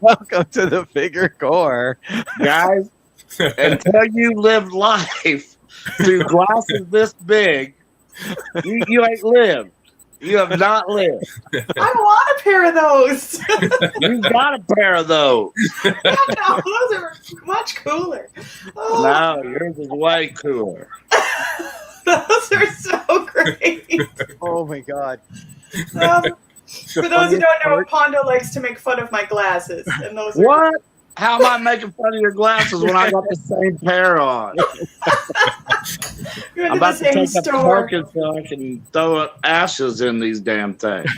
Welcome to the Figure Gore. Guys, until you lived life through glasses this big, you ain't lived. You have not lived. I want a pair of those. You got a pair of those. No, those are much cooler. Oh, No, yours is way cooler. those are so great. Oh my God. For those who don't know, Pondo likes to make fun of my glasses, and those are What? How am I making fun of your glasses when I got the same pair on? You're I'm in about the to same take a store. pumpkin so I can throw ashes in these damn things.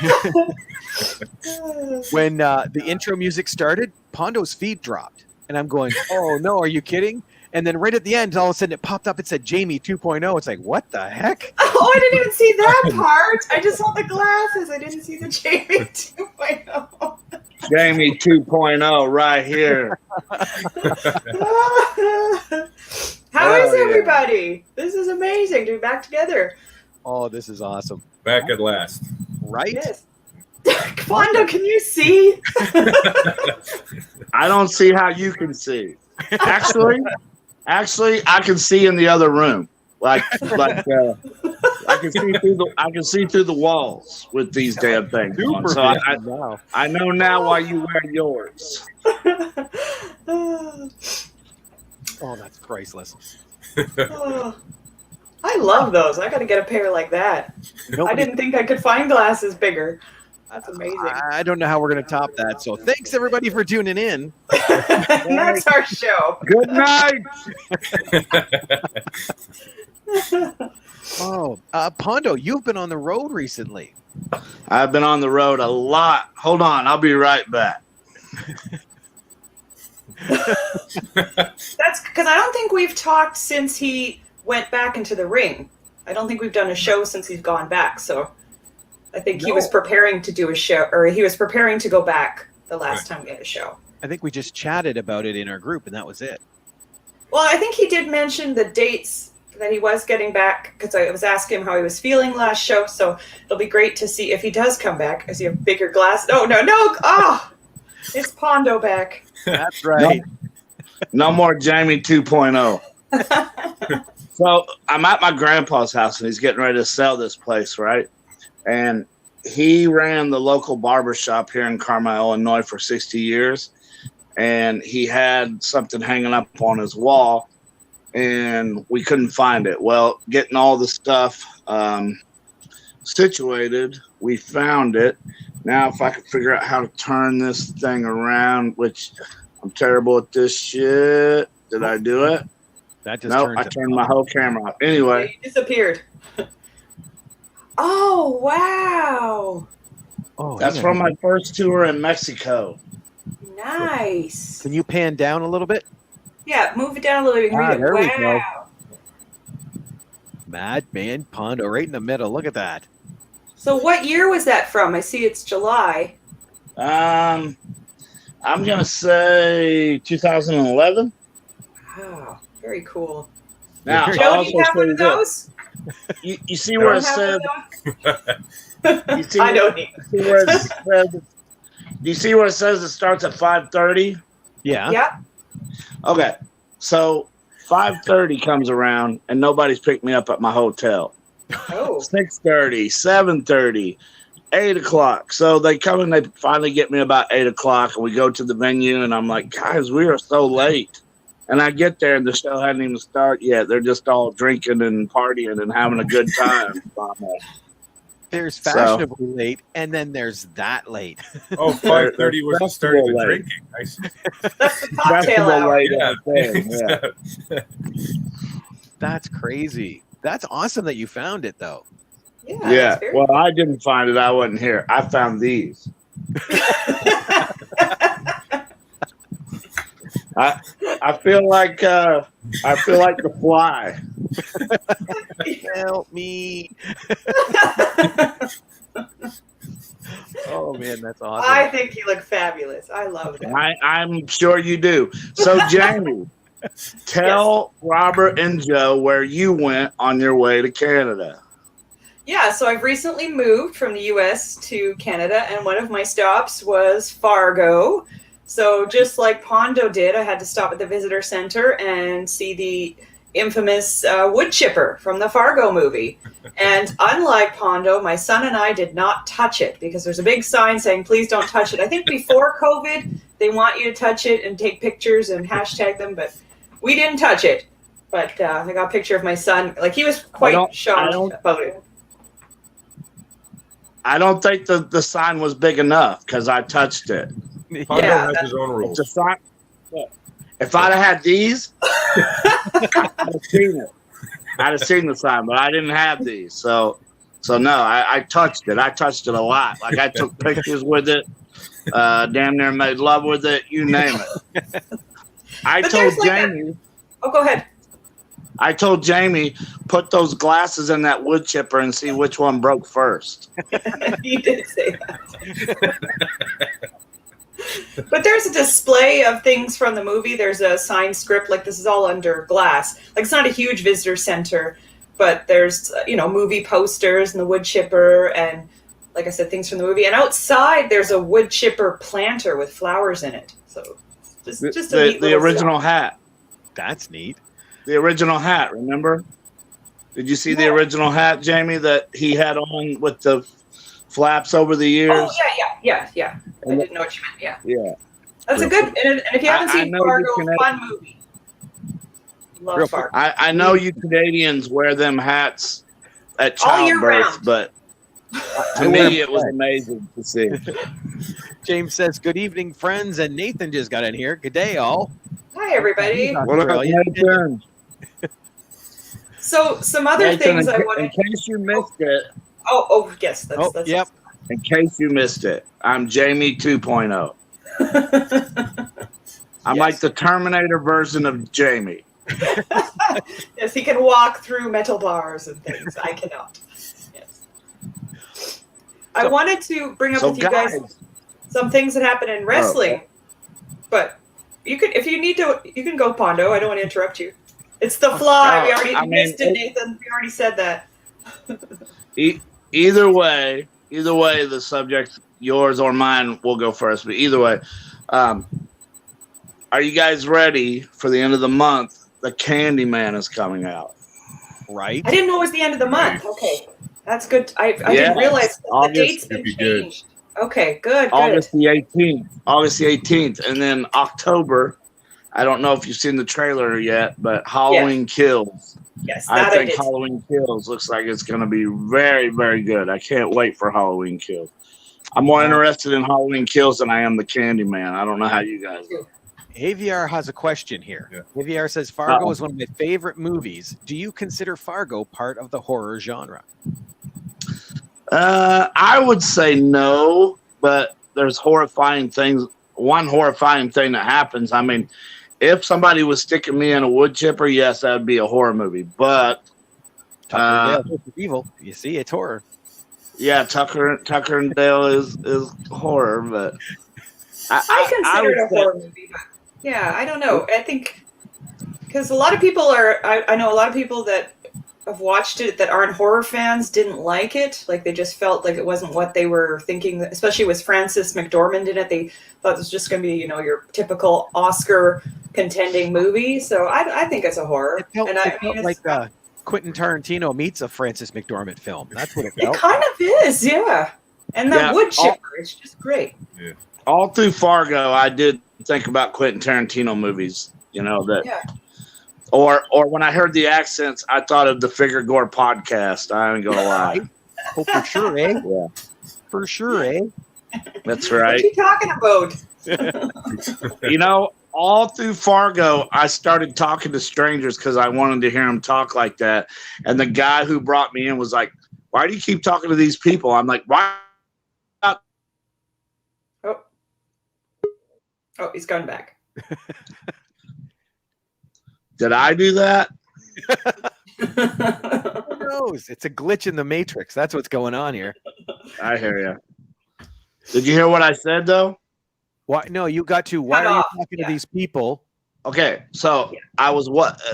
When the intro music started, Pondo's feed dropped. And I'm going, oh no, are you kidding? And then right at the end, all of a sudden it popped up. It said Jamie 2.0. It's like, what the heck? Oh, I didn't even see that part. I just saw the glasses. I didn't see the Jamie 2.0. Jamie 2.0 right here. How is yeah. everybody? This is amazing to be back together. Oh, this is awesome. Back at last. Right? Yes. Pondo, can you see? I don't see how you can see. Actually, I can see in the other room. I can see through the walls with these damn things on. So I know now why you wear yours. Oh, that's priceless. Oh, I love those. I got to get a pair like that. I didn't think I could find glasses bigger. That's amazing. I don't know how we're going to top that. So thanks everybody for tuning in. And that's our show. Good night. Oh, Pondo, you've been on the road recently. I've been on the road a lot. Hold on, I'll be right back. That's because I don't think we've talked since he went back into the ring. I don't think we've done a show since he's gone back. So I think he was preparing to do a show, or he was preparing to go back the last time we had a show. I think we just chatted about it in our group, and that was it. Well, I think he did mention the dates that he was getting back, because I was asking him how he was feeling last show. So it'll be great to see if he does come back. Does he have bigger glasses? Oh, no. Oh, it's Pondo back. That's right. No more Jamie 2.0. So I'm at my grandpa's house, and he's getting ready to sell this place, right? And he ran the local barber shop here in Carmel, Illinois for 60 years. And he had something hanging up on his wall, and we couldn't find it. Well, getting all the stuff situated, we found it. Now, if I could figure out how to turn this thing around, which I'm terrible at this shit. Did I do it? That just I turned my whole camera off. Anyway. He disappeared. Oh, wow. Oh, That's from my first tour in Mexico. Nice. Can you pan down a little bit? Yeah, move it down a little bit. There we go. Wow. Madman Pondo right in the middle. Look at that. So what year was that from? I see it's July. I'm going to say 2011. Wow, very cool. Now, Joe, do you have one of those? You see where it says... You see I don't need where it says... Do you see where it says it starts at 5:30? Yeah. Yeah. Okay, so 5:30 comes around, and nobody's picked me up at my hotel. Oh. 6:30, 7:30, 8 o'clock. So they come and they finally get me about 8 o'clock, and we go to the venue, and I'm like, guys, we are so late. And I get there, and the show hadn't even started yet. They're just all drinking and partying and having a good time. There's fashionably late, and then there's that late. Oh, 5:30 was the start of the drinking. Nice. That's the cocktail hour. Yeah. That's crazy. That's awesome that you found it, though. Yeah. Yeah. that's very Well, I didn't find it. I wasn't here. I found these. I feel like the Fly. Help me. Oh man, that's awesome. I think you look fabulous. I love that. I'm sure you do. So, Jamie, tell Robert and Joe where you went on your way to Canada. Yeah, so I've recently moved from the US to Canada, and one of my stops was Fargo. So just like Pondo did, I had to stop at the visitor center and see the infamous wood chipper from the Fargo movie. And unlike Pondo, my son and I did not touch it because there's a big sign saying, please don't touch it. I think before COVID, they want you to touch it and take pictures and hashtag them, but we didn't touch it. But I got a picture of my son. Like, he was quite shocked about it. I don't think the sign was big enough because I touched it. Pondo Yeah, has his own rules. It's a sign. If I'd have had these, I'd have seen it. I'd have seen the sign, but I didn't have these. So no, I touched it. I touched it a lot. Like, I took pictures with it, damn near made love with it, you name it. I But told there's like Jamie. Oh, go ahead. I told Jamie, put those glasses in that wood chipper and see which one broke first. You did say that. But there's a display of things from the movie. There's a signed script. Like, this is all under glass. Like, it's not a huge visitor center, but there's, movie posters and the wood chipper and, like I said, things from the movie. And outside, there's a wood chipper planter with flowers in it. So just a neat the little original stuff. hat. That's neat. The original hat, remember? Did you see the original hat, Jamie, that he had on with the flaps over the ears? Oh, yeah. I didn't know what you meant, yeah. Yeah. That's a good, and if you haven't I seen know Fargo, you can- fun movie. Love Real Fargo. I know you Canadians wear them hats at All year childbirth, round. but to me it was amazing to see. James says, "Good evening, friends," and Nathan just got in here. Good day, all. Hi, everybody. What about Nathan? So some other Nathan, things I in wanted. case you missed it, Oh, yes. That's Yep. in case you missed it, I'm Jamie 2.0. I'm like the Terminator version of Jamie. Yes, he can walk through metal bars and things. I cannot. Yes. I wanted to bring up with you guys some things that happen in wrestling, but you could, if you need to, you can go, Pondo. I don't want to interrupt you. It's the Fly. We missed it, Nathan. We already said that. Either way, the subject, yours or mine, will go first. But either way, are you guys ready for the end of the month? The Candyman is coming out. Right. I didn't know it was the end of the month. Okay, that's good. I didn't realize the date's been changed. Okay, good. August the 18th, and then October. I don't know if you've seen the trailer yet, but Halloween Kills. Yes, I that think did. Halloween Kills looks like it's going to be very, very good. I can't wait for Halloween Kills. I'm more interested in Halloween Kills than I am the Candyman. I don't know how you guys do. AVR has a question here. Yeah. AVR says, Fargo is one of my favorite movies. Do you consider Fargo part of the horror genre? I would say no, but there's horrifying things. One horrifying thing that happens. I mean, if somebody was sticking me in a wood chipper, yes, that would be a horror movie. But Tucker and Dale versus Evil. You see, it's horror. yeah, Tucker and Dale is horror, but I consider it a horror movie, but yeah, I don't know. I think because a lot of people are. I know a lot of people that have watched it that aren't horror fans didn't like it. Like, they just felt like it wasn't what they were thinking. Especially with Frances McDormand in it, they thought it was just going to be, your typical Oscar contending movie. So I think it's a horror. It felt like Quentin Tarantino meets a Frances McDormand film. That's what it It felt. kind of is, yeah. And that wood chipper, it's just great. Yeah. all through Fargo, I did think about Quentin Tarantino movies. Or when I heard the accents, I thought of the Figure Gore podcast. I ain't gonna lie. Oh, for sure, eh? Yeah, For sure, eh? that's What are right. you talking about? all through Fargo, I started talking to strangers because I wanted to hear them talk like that. And the guy who brought me in was like, "Why do you keep talking to these people?" I'm like, "Why?" Oh, he's going back. Did I do that? Who knows? It's a glitch in the matrix. That's what's going on here. I hear you. Did you hear what I said though? Why? No, you got to. Why Cut are you off, talking yeah. to these people? Okay, so I was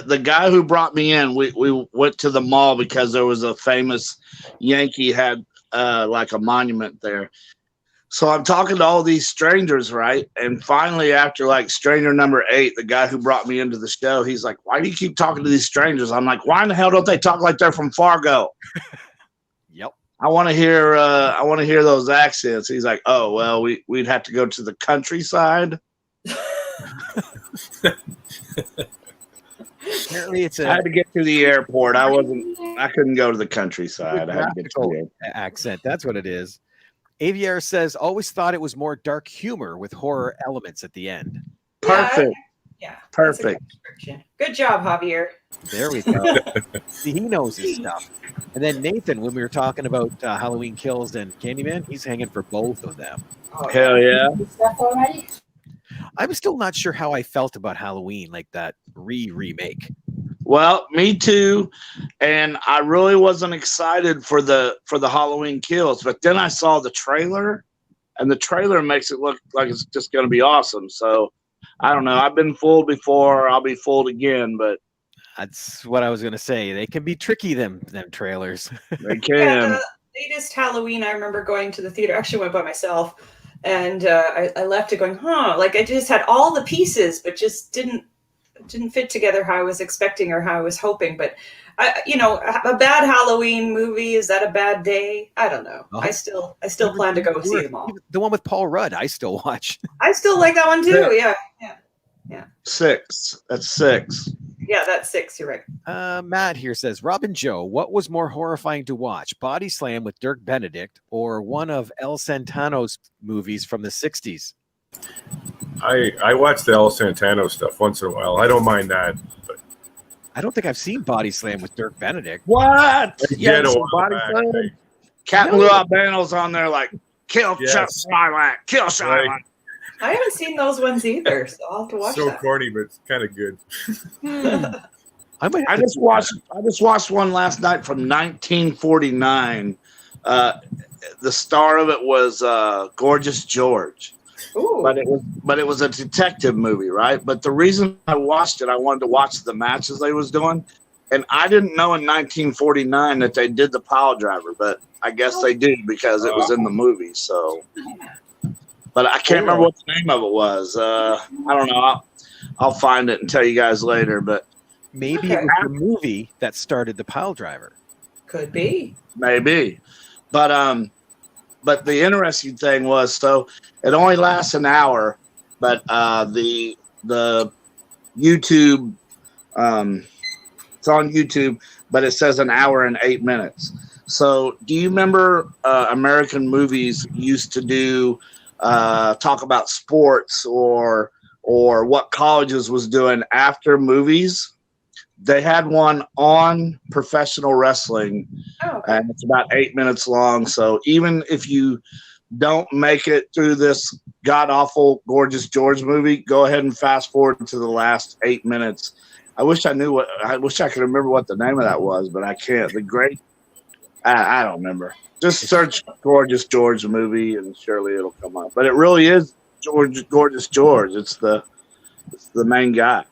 the guy who brought me in. We went to the mall because there was a famous Yankee had like a monument there. So I'm talking to all these strangers, right? And finally, after like stranger number 8, the guy who brought me into the show, he's like, "Why do you keep talking to these strangers?" I'm like, "Why in the hell don't they talk like they're from Fargo?" Yep. I want to hear those accents. He's like, "Oh well, we'd have to go to the countryside." Apparently, it's I had a to get to the airport. I couldn't go to the countryside. I had to get to the airport. accent. That's what it is. Aviar says, always thought it was more dark humor with horror elements at the end. Perfect. Yeah. Perfect. That's a good description. Good job, Javier. There we go. See, he knows his stuff. And then Nathan, when we were talking about Halloween Kills and Candyman, he's hanging for both of them. Oh, Hell yeah. Stuff already? I'm still not sure how I felt about Halloween, like that remake. Well, me too. And I really wasn't excited for the Halloween Kills, but then I saw the trailer, and the trailer makes it look like it's just going to be awesome. So I don't know. I've been fooled before. I'll be fooled again, but That's what I was going to say. They can be tricky, them trailers. they can. Yeah, the latest Halloween, I remember going to the theater. I actually went by myself, and I left it going, like I just had all the pieces, but just didn't fit together how I was expecting or how I was hoping. But a bad Halloween movie, is that a bad day? I don't know. Oh. I still plan to go see them all. The one with Paul Rudd, I still watch. I still like that one too. Yeah. 6. That's 6. Yeah, that's 6. You're right. Matt here says, Robin Joe, what was more horrifying to watch? Body Slam with Dirk Benedict or one of El Santano's movies from the 60s? I watch the El Santano stuff once in a while. I don't mind that. But I don't think I've seen Body Slam with Dirk Benedict. What? Yeah, some a while body back, slam? right? Captain Lou Albano's on there like, kill Yes. Silent, kill Silent. Right. I haven't seen those ones either, so I'll have to watch So that. corny, but it's kind of good. I might have I to just do watched one last night from 1949. The star of it was Gorgeous George, Ooh. but it was a detective movie, right? But the reason I watched it, I wanted to watch the matches they was doing, and I didn't know in 1949 that they did the pile driver, but I guess they do because it was in the movie. So, but I can't remember what the name of it was. I don't know. I'll find it and tell you guys later, but. Maybe Okay. it was the movie that started the pile driver. Could be. Maybe, but the interesting thing was, so it only lasts an hour, but the YouTube, it's on YouTube, but it says an hour and 8 minutes. So, do you remember American movies used to do talk about sports or what colleges was doing after movies? They had one on professional wrestling, Oh, and it's about 8 minutes long. So even if you don't make it through this god-awful Gorgeous George movie, go ahead and fast forward to the last 8 minutes. I wish I could remember what the name of that was, but I can't. I don't remember. Just search Gorgeous George movie, and surely it'll come up. But it really is Gorgeous George. It's the main guy.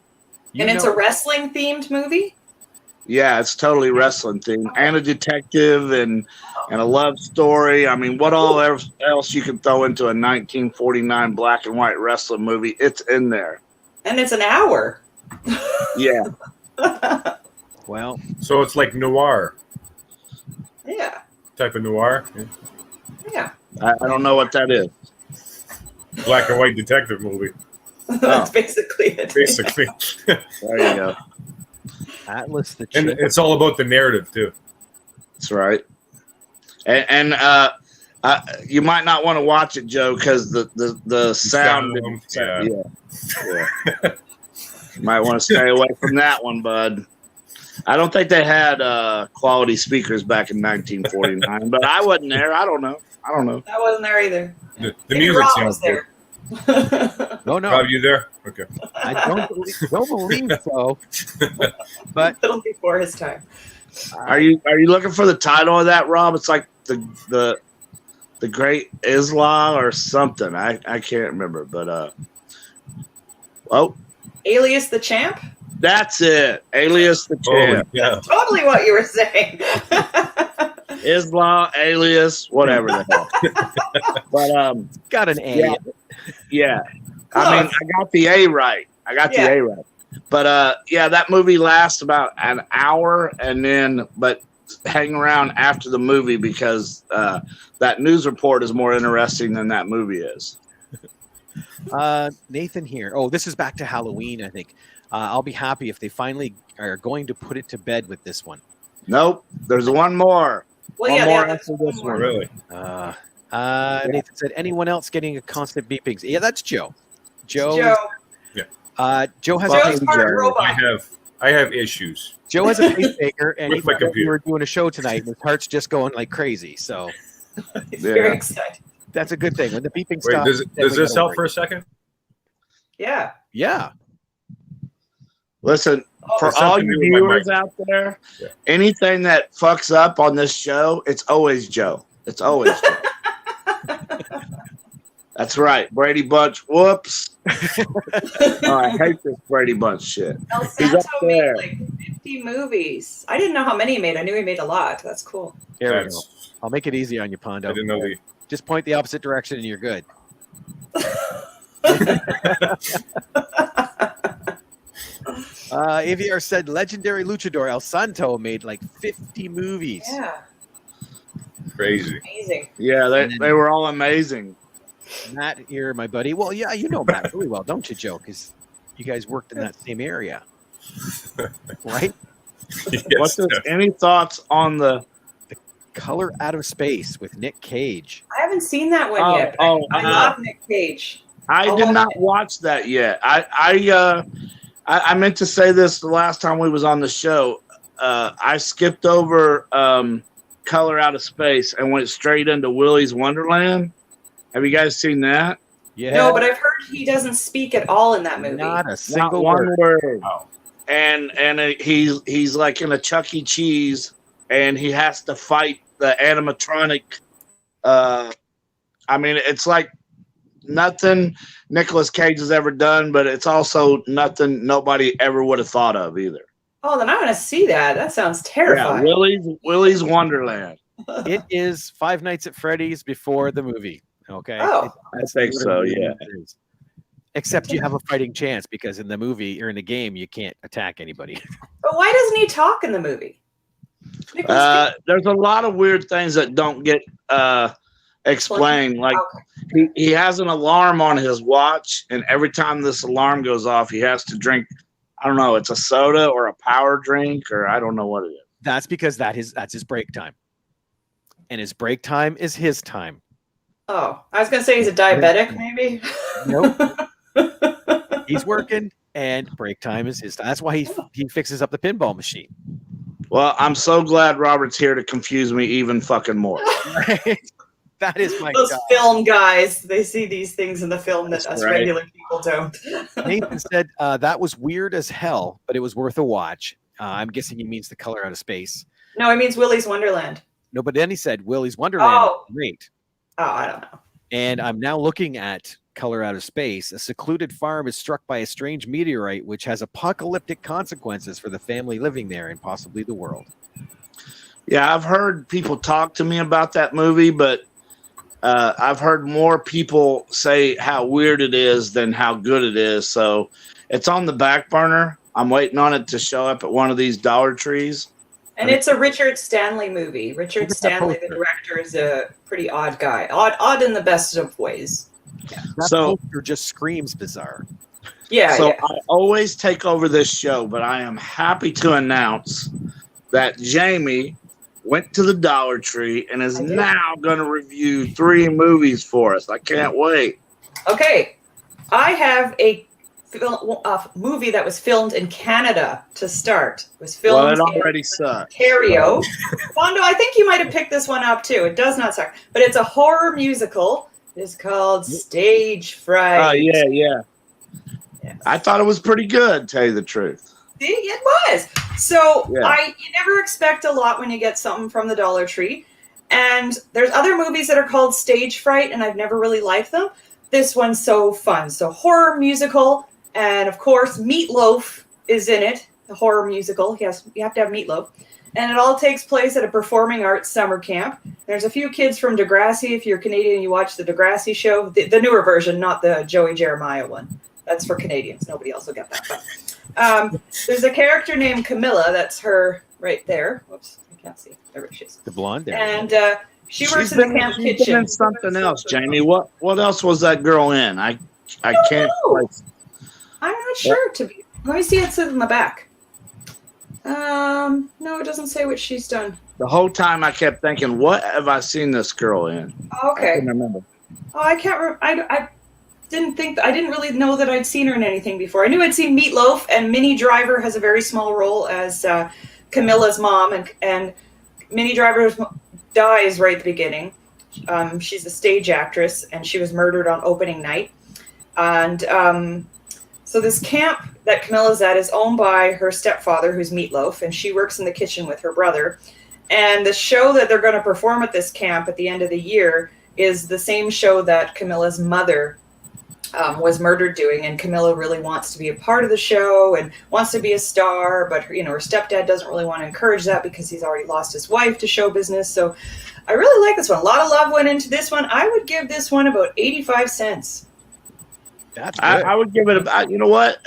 and it's a wrestling themed movie? Yeah, it's totally wrestling themed, and a detective and a love story. I mean, what all else you can throw into a 1949 black and white wrestling movie? It's in there. And it's an hour. Yeah, Well, So it's like noir, Yeah. type of noir. Yeah. I don't know what that is. Black and white detective movie, That's basically it. basically. There you go. Atlas the And Chick. it's all about the narrative, too. That's right. And You might not want to watch it, Joe, because the sound. Yeah. You might want to stay away from that one, bud. I don't think they had quality speakers back in 1949, but I wasn't there. I don't know. I wasn't there either. The Maybe music Rob sounds was there. No, no. Rob, you there? Okay. I don't believe so. But A little before his time. Are you looking for the title of that, Rob? It's like the Great Islam or something. I can't remember, but Alias the Champ? that's it. Alias the Champ. Yeah. Totally what you were saying. Islam, Alias, whatever the hell. But got an A. yeah. I mean, I got the A right. The A right. But that movie lasts about an hour, but hang around after the movie because that news report is more interesting than that movie is. Nathan here. Oh, this is back to Halloween, I think. I'll be happy if they finally are going to put it to bed with this one. Nope. There's one more. Well, one yeah, more that's after this one. Really? Nathan said, anyone else getting a constant beepings? Yeah, that's Joe. Joe has Joe's a part robot. I have issues. Joe has a pacemaker, and With he my thought we computer. were doing a show tonight, and his heart's just going like crazy. So He's very excited. that's a good thing. When the beeping Wait, stops, does then we this gotta help worry. for a second? Yeah. Yeah. Listen, for It's all something you to do with my viewers mic. out there, Yeah. anything that fucks up on this show, it's always Joe. It's always Joe. That's right. Brady Bunch. Whoops. Oh, I hate this Brady Bunch shit. El He's up Santo made there. like 50 movies. I didn't know how many he made. I knew he made a lot. That's cool. There we go. That's- I'll make it easy on you, Pondo. I didn't know the. Just point the opposite direction, and you're good. AVR said legendary luchador El Santo made like 50 movies. Yeah. Crazy. Amazing. Yeah, they were all amazing. Matt here, my buddy. Well, yeah, you know Matt really well, don't you, Joe? Because you guys worked in that same area, right? Yes, What's this? Any thoughts on the? Color Out of Space with Nick Cage. I haven't seen that one yet. But I love Nick Cage. I I'll did watch not it. watch that yet. I meant to say this the last time we was on the show. I skipped over Color Out of Space and went straight into Willy's Wonderland. Have you guys seen that? Yeah. No, but I've heard he doesn't speak at all in that movie. Not a Not single one word. word. Oh. And he's like in a Chuck E. Cheese, and he has to fight the animatronic. I mean, it's like nothing Nicolas Cage has ever done, but it's also nothing nobody ever would have thought of either. Oh, then I'm going to see that. That sounds Yeah, terrifying. Willy's Wonderland. It is Five Nights at Freddy's before the movie. Okay. Oh. I think so, yeah. It is. Except you have a fighting chance because in the movie or in the game you can't attack anybody. But why doesn't he talk in the movie? Nicolas Cage- There's a lot of weird things that don't get explained. Like he has an alarm on his watch, and every time this alarm goes off, he has to drink. I don't know. It's a soda or a power drink, or I don't know what it is. That's because that's his break time. And his break time is his time. Oh, I was going to say he's a diabetic, maybe. Nope. He's working and break time is his time. That's why he fixes up the pinball machine. Well, I'm so glad Robert's here to confuse me even fucking more. Right? That is my Those job. film guys, they see these things in the film that us right. regular people don't. Nathan said that was weird as hell, but it was worth a watch. I'm guessing he means The Color Out of Space. No, it means Willy's Wonderland. No, but then he said Willy's Wonderland. Oh. Is great. Oh, I don't know. And I'm now looking at Color Out of Space. A secluded farm is struck by a strange meteorite, which has apocalyptic consequences for the family living there and possibly the world. Yeah, I've heard people talk to me about that movie, but I've heard more people say how weird it is than how good it is. So it's on the back burner. I'm waiting on it to show up at one of these Dollar Trees. And it's a Richard Stanley movie. Richard Look at that Stanley, the poster. director, is a pretty odd guy. Odd in the best of ways. That So- poster just screams bizarre. Yeah, So yeah. I always take over this show, but I am happy to announce that Jamie went to the Dollar Tree and is I did. now going to review 3 movies for us. I can't wait. Okay, I have a movie that was filmed in Canada to start. It was filmed Well, it in already sucks. Ontario. Pondo, I think you might have picked this one up too. It does not suck, but it's a horror musical. It is called Stage Fright. Oh, yeah. Yes. I thought it was pretty good, tell you the truth. See, it was. So Yeah. you never expect a lot when you get something from the Dollar Tree. And there's other movies that are called Stage Fright, and I've never really liked them. This one's so fun. So horror musical, and of course Meatloaf is in it. The horror musical. Yes, you have to have Meatloaf. And it all takes place at a performing arts summer camp. There's a few kids from Degrassi. If you're Canadian, you watch the Degrassi show, the newer version, not the Joey Jeremiah one. That's for Canadians. Nobody else will get that. But, there's a character named Camilla. That's her right there. Whoops, I can't see. There she is. The blonde there. And she works in the camp She's been kitchen. in something else, Jamie. What else was that girl in? I can't. know. I'm not sure. Let me see. It says in the back. No, it doesn't say what she's done. The whole time I kept thinking, what have I seen this girl in? I Okay. couldn't remember. Oh, I can't remember. I didn't really know that I'd seen her in anything before. I knew I'd seen Meatloaf, and Minnie Driver has a very small role as Camilla's mom, and Minnie Driver dies right at the beginning. She's a stage actress, and she was murdered on opening night. And so this camp that Camilla's at is owned by her stepfather, who's Meatloaf, and she works in the kitchen with her brother. And the show that they're going to perform at this camp at the end of the year is the same show that Camilla's mother was murdered doing, and Camilla really wants to be a part of the show and wants to be a star, but her stepdad doesn't really want to encourage that because he's already lost his wife to show business. So I really like this one. A lot of love went into this one. I would give this one about 85 cents. That's good. I would give it about, you know what?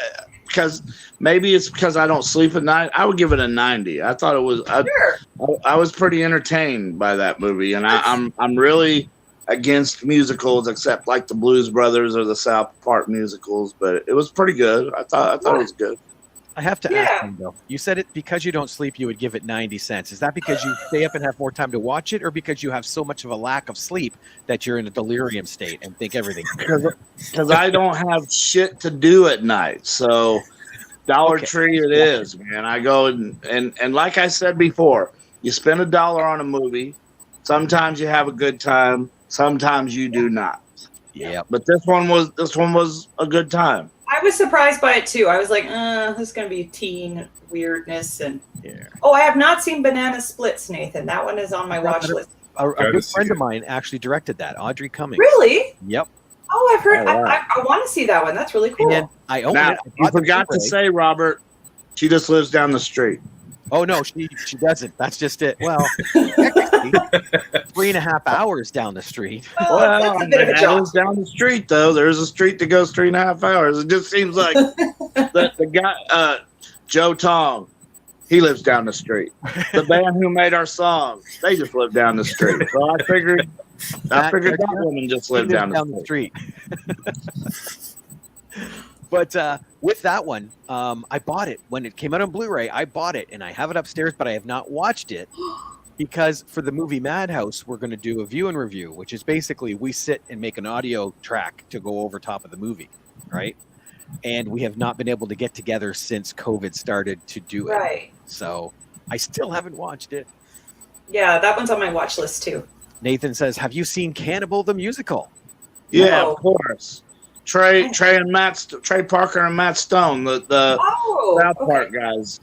Because maybe it's because I don't sleep at night. I would give it a 90. I thought it was. Sure. I was pretty entertained by that movie, and I'm really against musicals, except like the Blues Brothers or the South Park musicals. But it was pretty good. I thought it was good. I have to ask you, though. You said it because you don't sleep, you would give it 90 cents. Is that because you stay up and have more time to watch it, or because you have so much of a lack of sleep that you're in a delirium state and think everything? Because I don't have shit to do at night. So Dollar Tree it is, man. I go and like I said before, you spend $1 on a movie. Sometimes you have a good time. Sometimes you do not. Yeah. But this one was a good time. I was surprised by it too. I was like, this is going to be teen weirdness. And Yeah. oh, I have not seen Banana Splits, Nathan. That one is on my watch list. A good friend of mine actually directed that, Audrey Cummings. Really? Yep. Oh, I've heard. Oh, wow. I want to see that one. That's really cool. And I own Now, it. I you bought the forgot to Blu-ray. say, Robert, she just lives down the street. Oh no, she doesn't. That's just it. Well, technically, 3.5 hours down the street. Oh, that's a bit of a that jaunt. is down the street, though. There's a street that goes 3.5 hours. It just seems like the guy, Joe Tong, he lives down the street. The band who made our song, they just live down the street. So I figured that woman just lived down the street. But with that one, I bought it when it came out on Blu-ray. I bought it and I have it upstairs, but I have not watched it because for the movie Madhouse, we're going to do a view and review, which is basically we sit and make an audio track to go over top of the movie, right? And we have not been able to get together since COVID started to do it. Right. So I still haven't watched it. Yeah, that one's on my watch list too. Nathan says, "Have you seen Cannibal the Musical?" Yeah, No. of course. Trey Parker and Matt Stone, the South Park guys.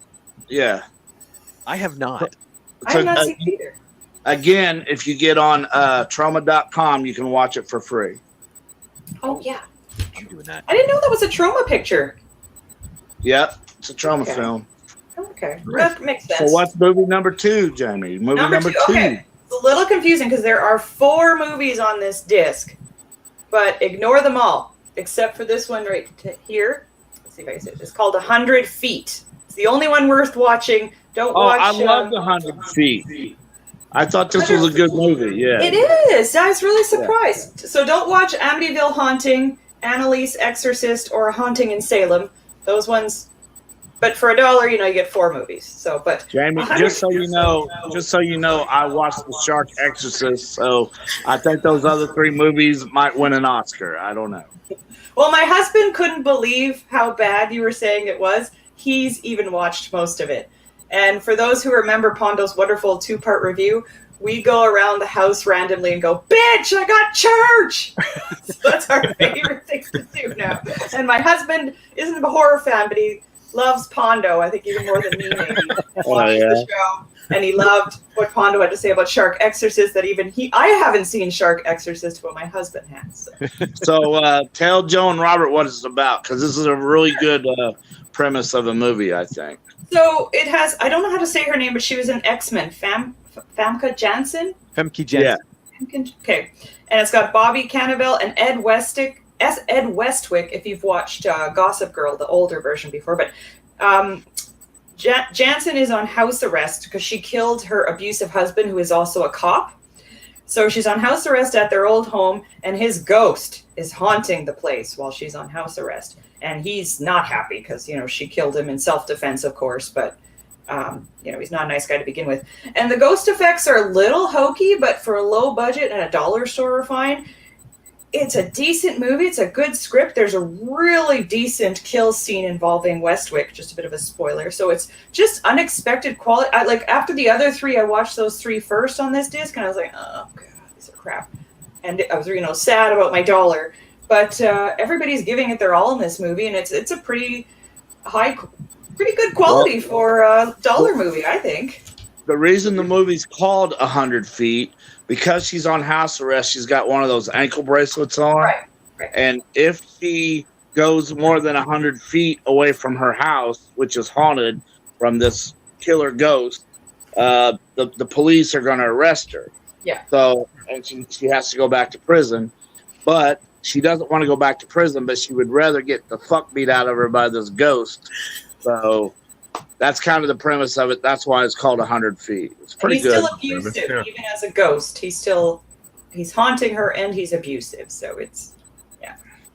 Yeah. I have not. I have not seen it either. Again, if you get on trauma.com, you can watch it for free. Oh yeah, I'm doing that. I didn't know that was a trauma picture. Yep, it's a trauma Okay. film. Okay, that makes sense. So what's movie number 2, Jamie? Movie number two. Okay, it's a little confusing because there are 4 movies on this disc, but ignore them all except for this one right here. Let's see if I can say it. It's called 100 Feet. It's the only one worth watching. Don't watch. I love the 100 Feet. I thought this was a good movie. Yeah. It is. I was really surprised. So don't watch Amityville Haunting, Annalise Exorcist, or A Haunting in Salem. Those ones But for $1, you get 4 movies. So, but Jamie, just so you know, I watched The Shark Exorcist, so I think those other 3 movies might win an Oscar. I don't know. Well, my husband couldn't believe how bad you were saying it was. He's even watched most of it. And for those who remember Pondo's wonderful 2-part review, we go around the house randomly and go, "Bitch, I got church!" So that's our favorite thing to do now. And my husband isn't a horror fan, but he loves Pondo, I think even more than me, maybe. Watched the show. And he loved what Pondo had to say about Shark Exorcist, that even I haven't seen Shark Exorcist, but my husband has. So tell Joe and Robert what it's about, because this is a really good premise of a movie, I think. So it has, I don't know how to say her name, but she was in X-Men, Famke Janssen? Femke Janssen. Yeah. Okay. And it's got Bobby Cannavale and Ed Westwick, if you've watched Gossip Girl, the older version before. But Jansen is on house arrest because she killed her abusive husband, who is also a cop. So she's on house arrest at their old home, and his ghost is haunting the place while she's on house arrest. And he's not happy because, she killed him in self-defense, of course, but, he's not a nice guy to begin with. And the ghost effects are a little hokey, but for a low budget and a dollar store fine, it's a decent movie. It's a good script. There's a really decent kill scene involving Westwick. Just a bit of a spoiler. So it's just unexpected quality. After the other 3, I watched those 3 first on this disc, and I was like, oh god, these are crap. And I was, sad about my dollar. But everybody's giving it their all in this movie, and it's a pretty good quality for a dollar movie, I think. The reason the movie's called 100 Feet, because she's on house arrest, she's got one of those ankle bracelets on. Right. And if she goes more than 100 feet away from her house, which is haunted from this killer ghost, the police are going to arrest her. Yeah. So, and she has to go back to prison. But she doesn't want to go back to prison, but she would rather get the fuck beat out of her by this ghost. So that's kind of the premise of it. That's why it's called 100 Feet. It's pretty good. He's still abusive, even as a ghost. He's haunting her and he's abusive. So it's,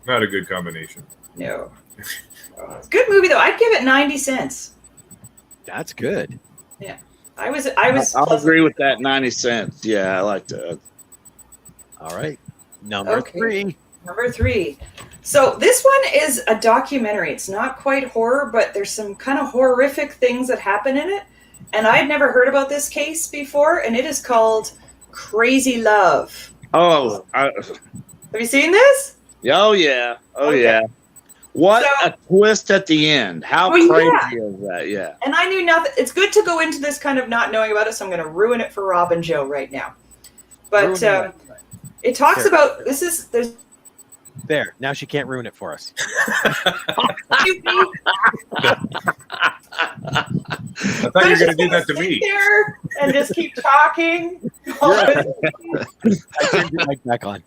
not a good combination. No. It's a good movie though. I'd give it 90 cents. That's good. Yeah. I'll agree with that. 90 cents. Yeah, I like that. All right. Number 3. Number 3. So this one is a documentary. It's not quite horror, but there's some kind of horrific things that happen in it. And I'd never heard about this case before, and it is called Crazy Love. Oh. Have you seen this? Oh, yeah. Yeah. What a twist at the end. How crazy is that? Yeah. And I knew nothing. It's good to go into this kind of not knowing about it, so I'm going to ruin it for Rob and Joe right now. But it talks about, there's there. Now she can't ruin it for us. I thought you were going to do that to me. There and just keep talking. I turned your mic back on.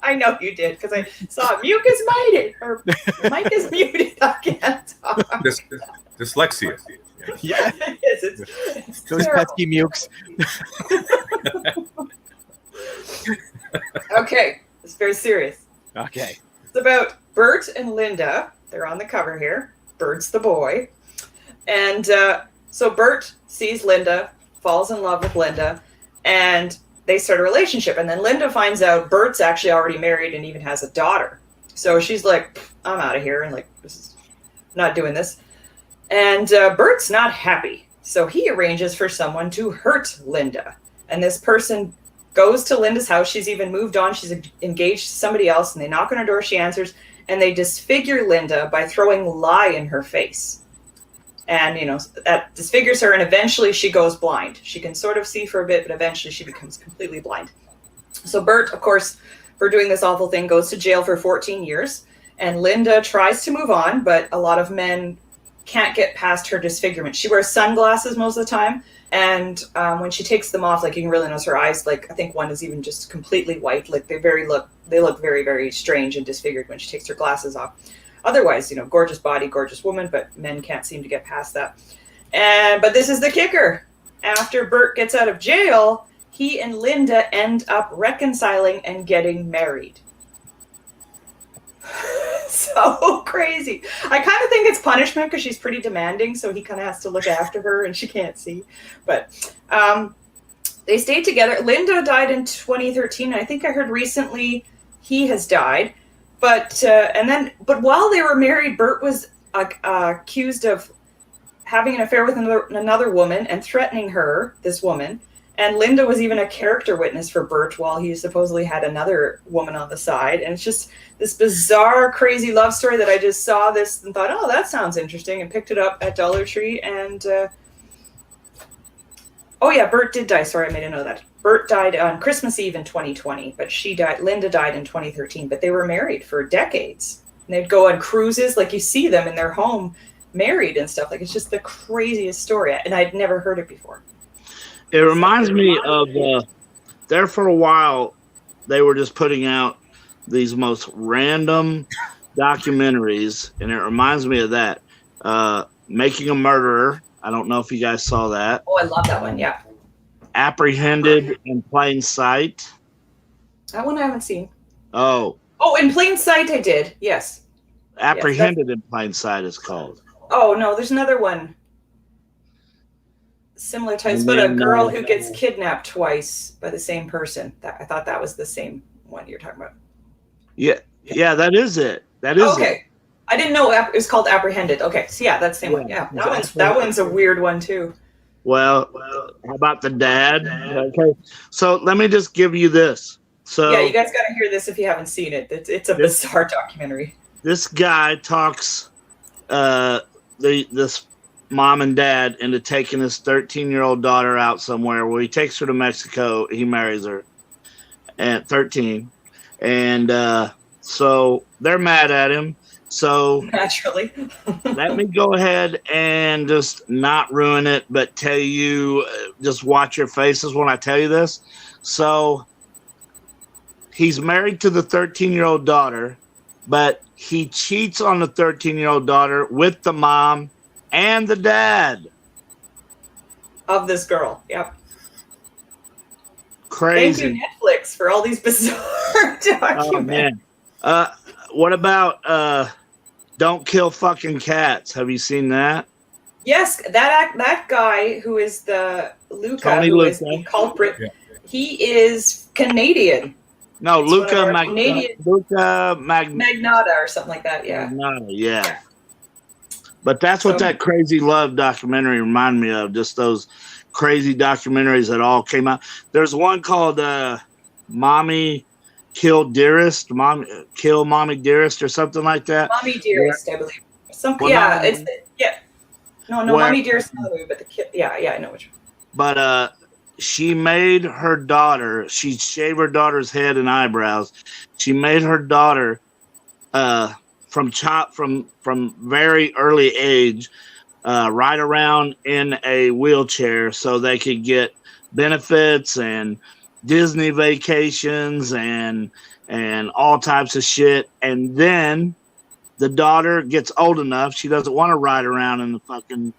I know you did, because I saw Mute is muted, or Mike is muted. I can't talk. Dyslexia. Yeah. It is. It's those terrible. pesky mukes. Okay, it's very serious. Okay. It's about Bert and Linda. They're on the cover here. Bert's the boy. And so Bert sees Linda, falls in love with Linda, and they start a relationship. And then Linda finds out Bert's actually already married and even has a daughter. So she's like, I'm out of here, and not doing this. And Bert's not happy. So he arranges for someone to hurt Linda. And this person goes to Linda's house. She's even moved on. She's engaged to somebody else, and they knock on her door. She answers, and they disfigure Linda by throwing lye in her face. And, that disfigures her, and eventually she goes blind. She can sort of see for a bit, but eventually she becomes completely blind. So Bert, of course, for doing this awful thing, goes to jail for 14 years. And Linda tries to move on, but a lot of men can't get past her disfigurement. She wears sunglasses most of the time. And when she takes them off, you can really notice her eyes. I think one is even just completely white. They look very, very strange and disfigured when she takes her glasses off. Otherwise, gorgeous body, gorgeous woman, but men can't seem to get past that. But this is the kicker. After Bert gets out of jail, he and Linda end up reconciling and getting married. So crazy. I kind of think it's punishment because she's pretty demanding, so he kind of has to look after her and she can't see. But they stayed together. Linda died in 2013. I think I heard recently he has died. But while they were married, Bert was accused of having an affair with another woman and threatening her, this woman. And Linda was even a character witness for Bert while he supposedly had another woman on the side. And it's just this bizarre, crazy love story that I just saw this and thought, oh, that sounds interesting, and picked it up at Dollar Tree. And, Bert did die. Sorry, I made a note of that. Bert died on Christmas Eve in 2020, but Linda died in 2013. But they were married for decades. And they'd go on cruises, like you see them in their home married and stuff. Like, it's just the craziest story. And I'd never heard it before. It reminds me of there for a while, they were just putting out these most random documentaries, and it reminds me of that. Making a Murderer. I don't know if you guys saw that. Oh, I love that one. Yeah. Apprehended in Plain Sight. That one I haven't seen. Oh, in Plain Sight I did. Yes. Apprehended in Plain Sight is called. Oh, no, there's another one. Similar types, but a girl who gets kidnapped twice by the same person. I thought that was the same one you're talking about. Yeah, that is it. That is okay. It. I didn't know it was called Apprehended. Okay, so yeah, that's the same one. Yeah, that one's a weird one too. Well, how about the dad? Okay, so let me just give you this. So yeah, you guys got to hear this if you haven't seen it. It's a bizarre documentary. This guy talks this mom and dad into taking his 13-year-old daughter out somewhere. Well, he takes her to Mexico. He marries her at 13. And so they're mad at him. So naturally, let me go ahead and just not ruin it, but tell you, just watch your faces when I tell you this. So he's married to the 13-year-old daughter, but he cheats on the 13-year-old daughter with the mom and the dad of this girl. Yep. Crazy. Thank you, Netflix, for all these bizarre documents. Oh, man. What about Don't Kill Fucking Cats? Have you seen that? Yes, that guy who is the is the culprit. Yeah. He is Canadian. No, Luca Magnata or something like that. Yeah. Magnata, yeah. But that's what that crazy love documentary reminded me of. Just those crazy documentaries that all came out. There's one called Mommy Kill Dearest, Kill Mommy Dearest, or something like that. Mommy Dearest, I believe. No, Mommy Dearest, another movie, but I know which one. But she made her daughter. She shaved her daughter's head and eyebrows. She made her daughter from very early age, ride around in a wheelchair so they could get benefits and Disney vacations and all types of shit. And then the daughter gets old enough, she doesn't want to ride around in the fucking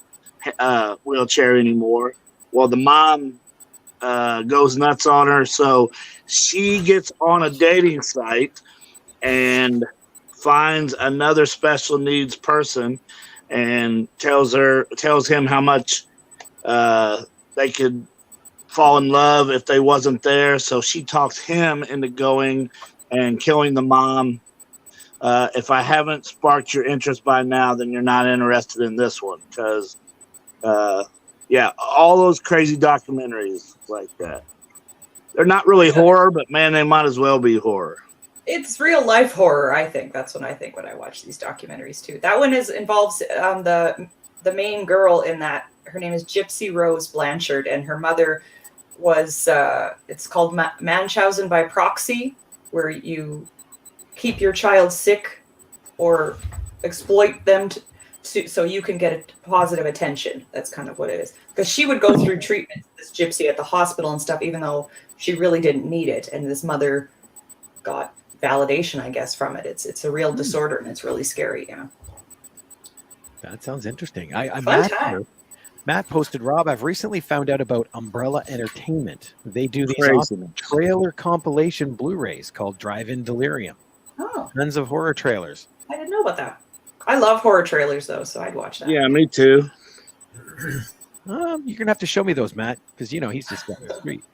wheelchair anymore. Well, the mom goes nuts on her, so she gets on a dating site and finds another special needs person and tells him how much they could fall in love if they wasn't there. So she talks him into going and killing the mom. If I haven't sparked your interest by now, then you're not interested in this one. Because, all those crazy documentaries like that. They're not really horror, but man, they might as well be horror. It's real life horror, I think. That's what I think when I watch these documentaries too. That one involves the main girl in that. Her name is Gypsy Rose Blanchard, and her mother was it's called Munchausen by proxy, where you keep your child sick or exploit them so you can get a positive attention. That's kind of what it is. Because she would go through treatment, this Gypsy, at the hospital and stuff, even though she really didn't need it. And this mother got validation, I guess, from it. It's a real disorder, and it's really scary. Yeah. That sounds interesting. Matt posted, Rob, I've recently found out about Umbrella Entertainment. They do these awesome trailer compilation Blu-rays called Drive-In Delirium. Oh. Tons of horror trailers. I didn't know about that. I love horror trailers though, so I'd watch that. Yeah, me too. You're gonna have to show me those, Matt, because he's just down the street.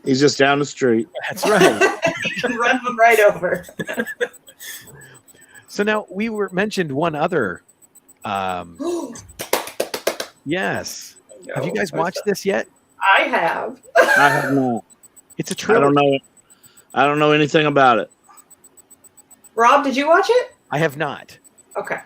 He's just down the street. That's right. You can run them right over. So now we mentioned one other. Yes. Have you guys watched this yet? I have. I have not. It's a trailer. I don't know anything about it. Rob, did you watch it? I have not. Okay.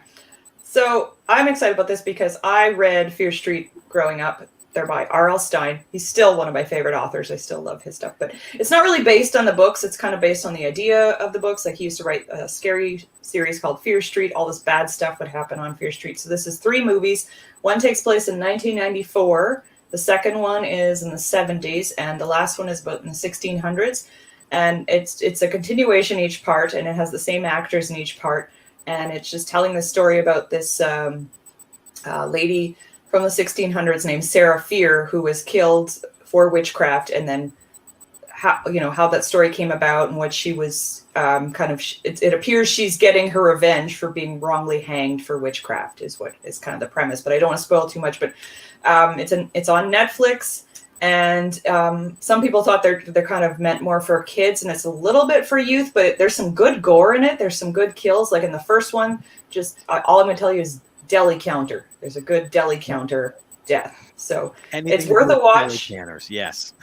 So I'm excited about this because I read Fear Street growing up. They're by R.L. Stine. He's still one of my favorite authors. I still love his stuff. But it's not really based on the books. It's kind of based on the idea of the books. Like he used to write a scary series called Fear Street. All this bad stuff would happen on Fear Street. So this is 3 movies. One takes place in 1994. The second one is in the 70s. And the last one is about in the 1600s. And it's a continuation each part. And it has the same actors in each part. And it's just telling the story about this lady from the 1600s named Sarah Fear, who was killed for witchcraft, and then how that story came about and what she was it appears she's getting her revenge for being wrongly hanged for witchcraft is what is kind of the premise. But I don't want to spoil too much. But it's on Netflix, and some people thought they're kind of meant more for kids, and it's a little bit for youth. But there's some good gore in it. There's some good kills. Like in the first one, just all I'm going to tell you is deli counter. There's a good deli counter death. So it's worth a watch. Deli counters, yes.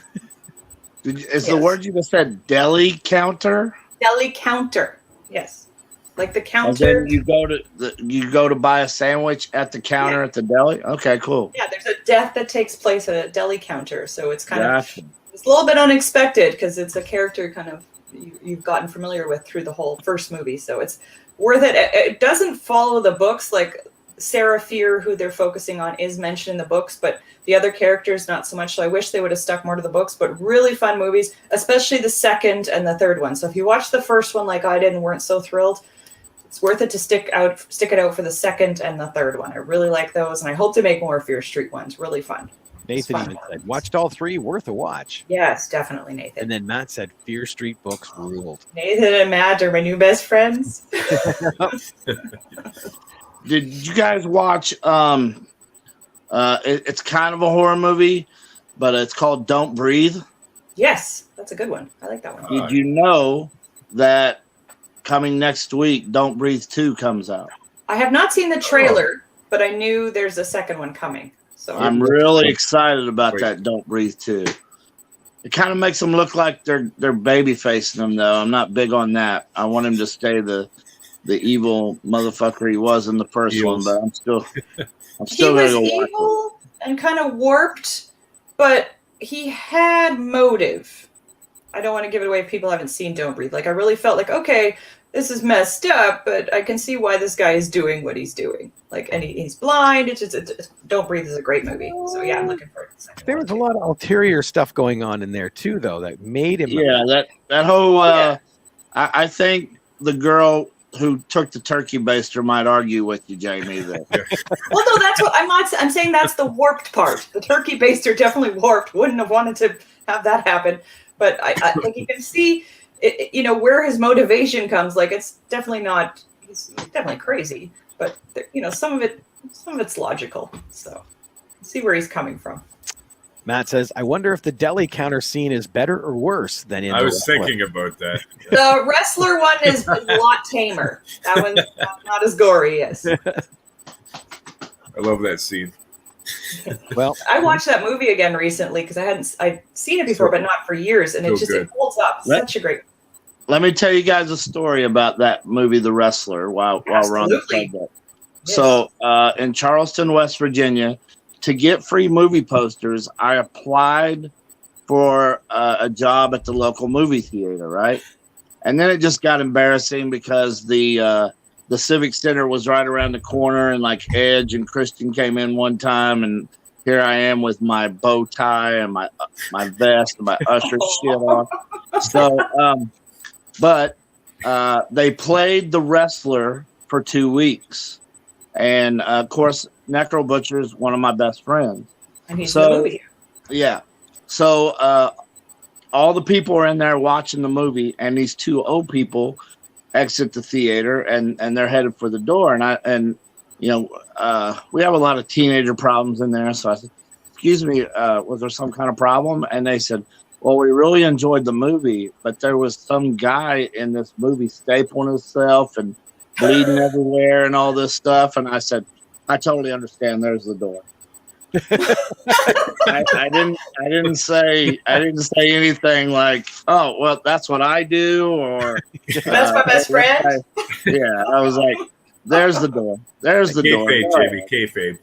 Is the word you just said deli counter? Deli counter, yes. Like the And counter. then you go to buy a sandwich at the counter at the deli? Okay, cool. Yeah, there's a death that takes place at a deli counter. So it's kind Gotcha. of it's a little bit unexpected because it's a character kind of you've gotten familiar with through the whole first movie. So it's worth it. It doesn't follow the books. Like Sarah Fear, who they're focusing on, is mentioned in the books, but the other characters not so much. So I wish they would have stuck more to the books, but really fun movies, especially the second and the third one. So if you watch the first one like I did and weren't so thrilled, it's worth it to stick it out for the second and the third one. I really like those, and I hope to make more Fear Street ones. Really fun. Nathan even said, watched all 3, worth a watch. Yes, definitely, Nathan. And then Matt said, Fear Street books ruled. Nathan and Matt are my new best friends. Did you guys watch it's kind of a horror movie, but it's called Don't Breathe? Yes, that's a good one. I like that one. Did you know that coming next week, Don't Breathe 2 comes out? I have not seen the trailer, but I knew there's a second one coming. So I'm really excited about that Don't Breathe 2. It kind of makes them look like they're baby facing them, though. I'm not big on that. I want him to stay the evil motherfucker he was in the first one, but I'm still going to go watch evil and kind of warped, but he had motive. I don't want to give it away if people haven't seen Don't Breathe. Like I really felt like, okay, this is messed up, but I can see why this guy is doing what he's doing. Like, and he's blind. It's just Don't Breathe is a great movie. So yeah, I'm looking forward to the second There one. was a lot of ulterior stuff going on in there too, though, that made him. Yeah, that whole. I think the girl who took the turkey baster might argue with you, Jamie. That. Well, no, that's what I'm not. I'm saying that's the warped part. The turkey baster definitely warped. Wouldn't have wanted to have that happen. But I like you can see, where his motivation comes. Like it's definitely not. He's definitely crazy, but some of it's logical. So see where he's coming from. Matt says, I wonder if the deli counter scene is better or worse than in I the was wrestler. thinking about that. The wrestler one is a lot tamer. That one's not as gory, yes. I love that scene. Well, I watched that movie again recently because I'd seen it before, but not for years, and it holds up. Such a great. Let me tell you guys a story about that movie, The Wrestler, while we're on the subject. Yes. So in Charleston, West Virginia, to get free movie posters, I applied for a job at the local movie theater, right? And then it just got embarrassing because the Civic Center was right around the corner, and like Edge and Christian came in one time, and here I am with my bow tie and my vest and my usher shit on. So, but they played The Wrestler for 2 weeks, and of course, Necro Butcher is one of my best friends. And he's in the movie. Yeah. So all the people are in there watching the movie, and these 2 old people exit the theater, and they're headed for the door, and we have a lot of teenager problems in there. So I said, "Excuse me, was there some kind of problem?" And they said, "Well, we really enjoyed the movie, but there was some guy in this movie stapling himself and bleeding everywhere and all this stuff." And I said, "I totally understand. There's the door." I didn't say anything like, "Oh, well, that's what I do," or "That's my best friend." I was like, "There's the door. There's the door." Kayfabe, Jamie, kayfabe.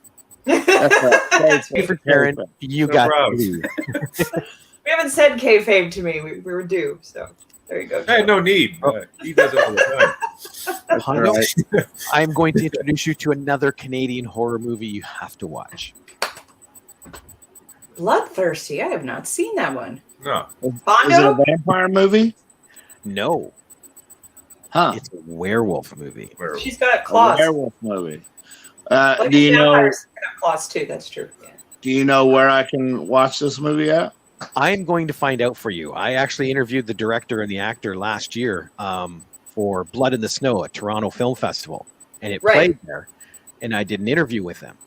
That's for Karen. You No got problem. We haven't said kayfabe to me. We were due, so there you go. I had no need. He does it all the time. Pondo, I'm going to introduce you to another Canadian horror movie you have to watch. Bloodthirsty. I have not seen that one. No. Is it Pondo? a vampire movie? No, Huh? it's a werewolf movie. She's got A claws. werewolf movie. Like Do you know? vampires got claws too. That's true. Yeah. Do you know where I can watch this movie at? I'm going to find out for you. I actually interviewed the director and the actor last year for Blood in the Snow at Toronto Film Festival, and it Right. played there. And I did an interview with them.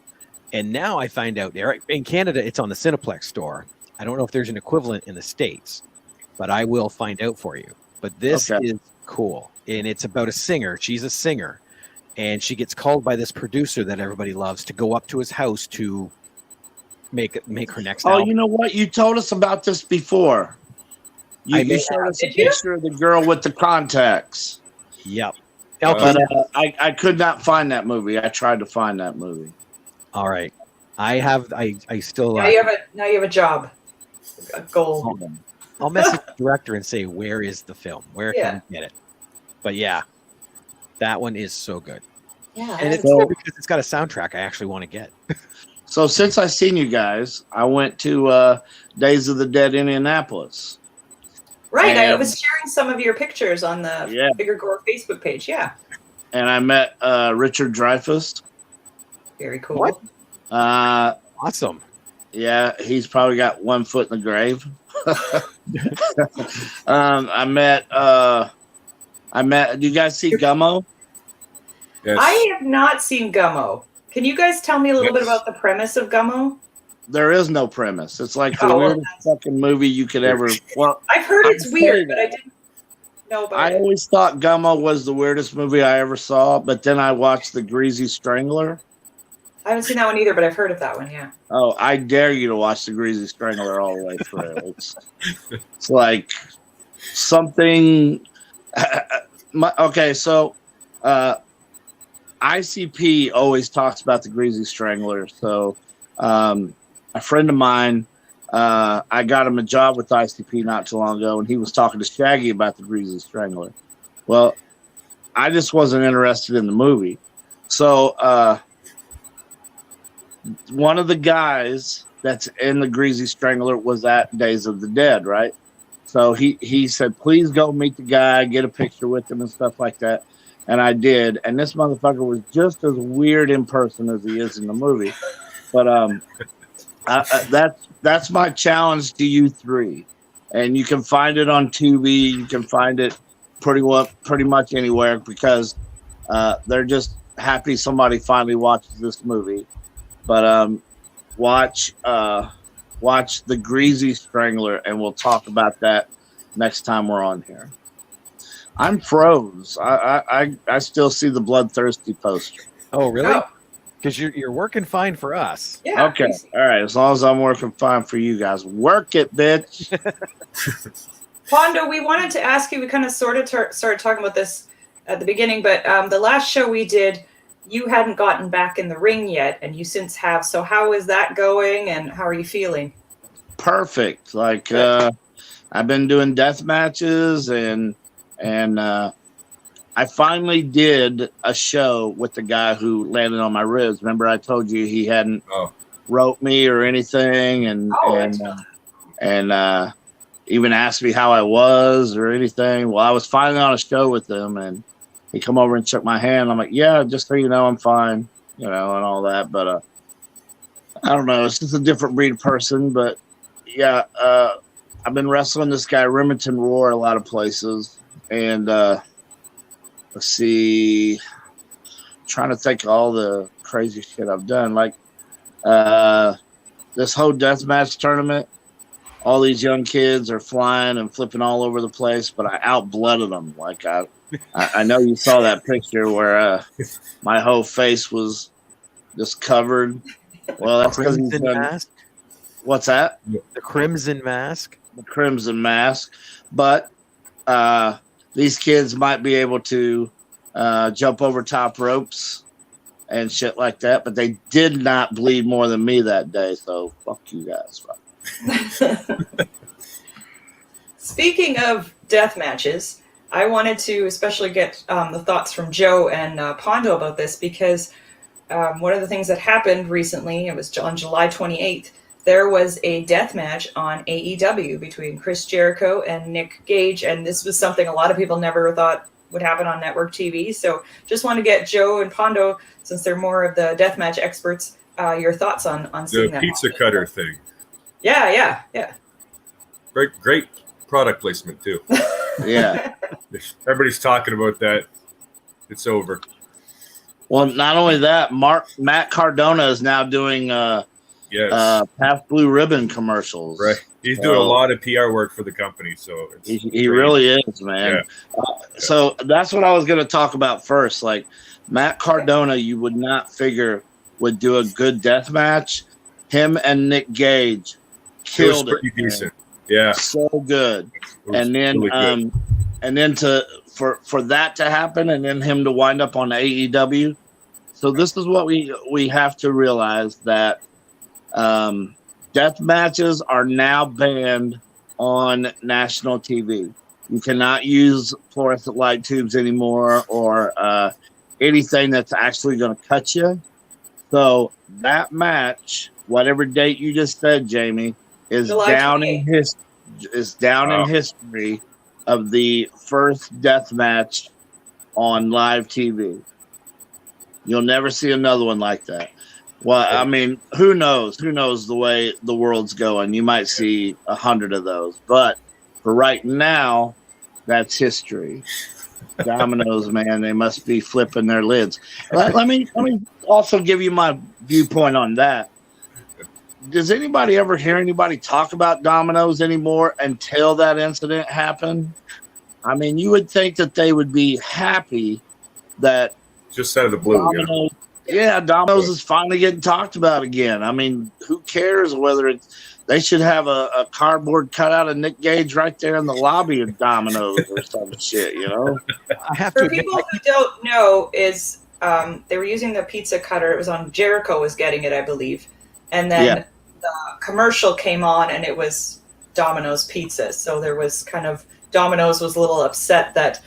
And now I find out there in Canada, it's on the Cineplex store. I don't know if there's an equivalent in the States, but I will find out for you. But this Okay. is cool, and it's about a singer. She's a singer, and she gets called by this producer that everybody loves to go up to his house to make her next Oh, album. you know what? You told us about this before. I You may showed us a Did you? picture of the girl with the contacts. Yep. But I could not find that movie. I tried to find that movie. All right. I still. Now you have a job, a goal. Hold on. I'll message the director and say, where is the film? Where Yeah. can we get it? But yeah, that one is so good. Yeah. And it's So- cool because it's got a soundtrack I actually want to get. So since I seen you guys, I went to Days of the Dead Indianapolis. right. I and- was sharing some of your pictures on the Yeah. Bigger Gore Facebook page. Yeah. And I met Richard Dreyfuss. Very cool. What? Awesome. Yeah, he's probably got 1 foot in the grave. I met. Do you guys see Gummo? Yes. I have not seen Gummo. Can you guys tell me a little bit Yes. about the premise of Gummo? There is no premise. It's like the Oh, well, weirdest fucking movie you could ever. Well, I've heard it's I'm weird, saying but I didn't know about I it. always thought Gummo was the weirdest movie I ever saw, but then I watched The Greasy Strangler. I haven't seen that one either, but I've heard of that one. Yeah. Oh, I dare you to watch The Greasy Strangler all the way through. It's like something. Okay, so ICP always talks about The Greasy Strangler. So a friend of mine, I got him a job with ICP not too long ago, and he was talking to Shaggy about The Greasy Strangler. Well, I just wasn't interested in the movie. So one of the guys that's in The Greasy Strangler was at Days of the Dead, right? So he said, please go meet the guy, get a picture with him and stuff like that. And I did. And this motherfucker was just as weird in person as he is in the movie. But that's my challenge to you three. And you can find it on Tubi. You can find it pretty much anywhere because they're just happy somebody finally watches this movie. But watch The Greasy Strangler, and we'll talk about that next time we're on here. I'm froze. I still see the bloodthirsty poster. Oh, really? Oh. Because you're working fine for us. Yeah. Okay, all right. As long as I'm working fine for you guys, work it, bitch. Pondo, we wanted to ask you, we kind of sort of started talking about this at the beginning, but the last show we did, you hadn't gotten back in the ring yet, and you since have. So how is that going, and how are you feeling? Perfect. Like I've been doing death matches, and I finally did a show with the guy who landed on my ribs. Remember, I told you he hadn't wrote me or anything, and even asked me how I was or anything. Well, I was finally on a show with him, and he come over and shook my hand. I'm like, yeah, just so you know, I'm fine, and all that. But I don't know. It's just a different breed of person. But yeah, I've been wrestling this guy Remington Roar a lot of places, and let's see, trying to think of all the crazy shit I've done. Like this whole deathmatch tournament, all these young kids are flying and flipping all over the place, but I outblooded them. Like I know you saw that picture where my whole face was just covered. Well, that's because he's done. Mask? What's that? The Crimson Mask. The Crimson Mask. But these kids might be able to jump over top ropes and shit like that, but they did not bleed more than me that day. So fuck you guys. Speaking of death matches, I wanted to especially get the thoughts from Joe and Pondo about this because one of the things that happened recently, it was on July 28th, there was a death match on AEW between Chris Jericho and Nick Gage, and this was something a lot of people never thought would happen on network TV. So just want to get Joe and Pondo, since they're more of the deathmatch experts, your thoughts on seeing that. The pizza cutter thing. Yeah. Great product placement too. Yeah. Everybody's talking about that. It's over. Well, not only that, Matt Cardona is now doing Past Blue Ribbon commercials. Right. He's doing a lot of PR work for the company. So he really is, man. Yeah. So that's what I was going to talk about first. Like Matt Cardona, you would not figure would do a good death match. Him and Nick Gage killed it. Pretty decent. Yeah. So good. And then really good. And then for that to happen and then him to wind up on AEW. So this is what we have to realize, that death matches are now banned on national TV. You cannot use fluorescent light tubes anymore or anything that's actually going to cut you. So that match, whatever date you just said, Jamie, is down in history of the first death match on live TV. You'll never see another one like that. Well, I mean, who knows? Who knows the way the world's going? You might see 100 of those, but for right now, that's history. Dominoes, man, they must be flipping their lids. Let me also give you my viewpoint on that. Does anybody ever hear anybody talk about Dominoes anymore until that incident happened? I mean, you would think that they would be happy that just out of the blue. Dominoes is finally getting talked about again. I mean, who cares whether they should have a cardboard cutout of Nick Gage right there in the lobby of Dominoes or some shit, you know? For people who don't know, is they were using the pizza cutter. It was on Jericho was getting it, I believe. And then the commercial came on and it was Domino's Pizza. So there was Domino's was a little upset that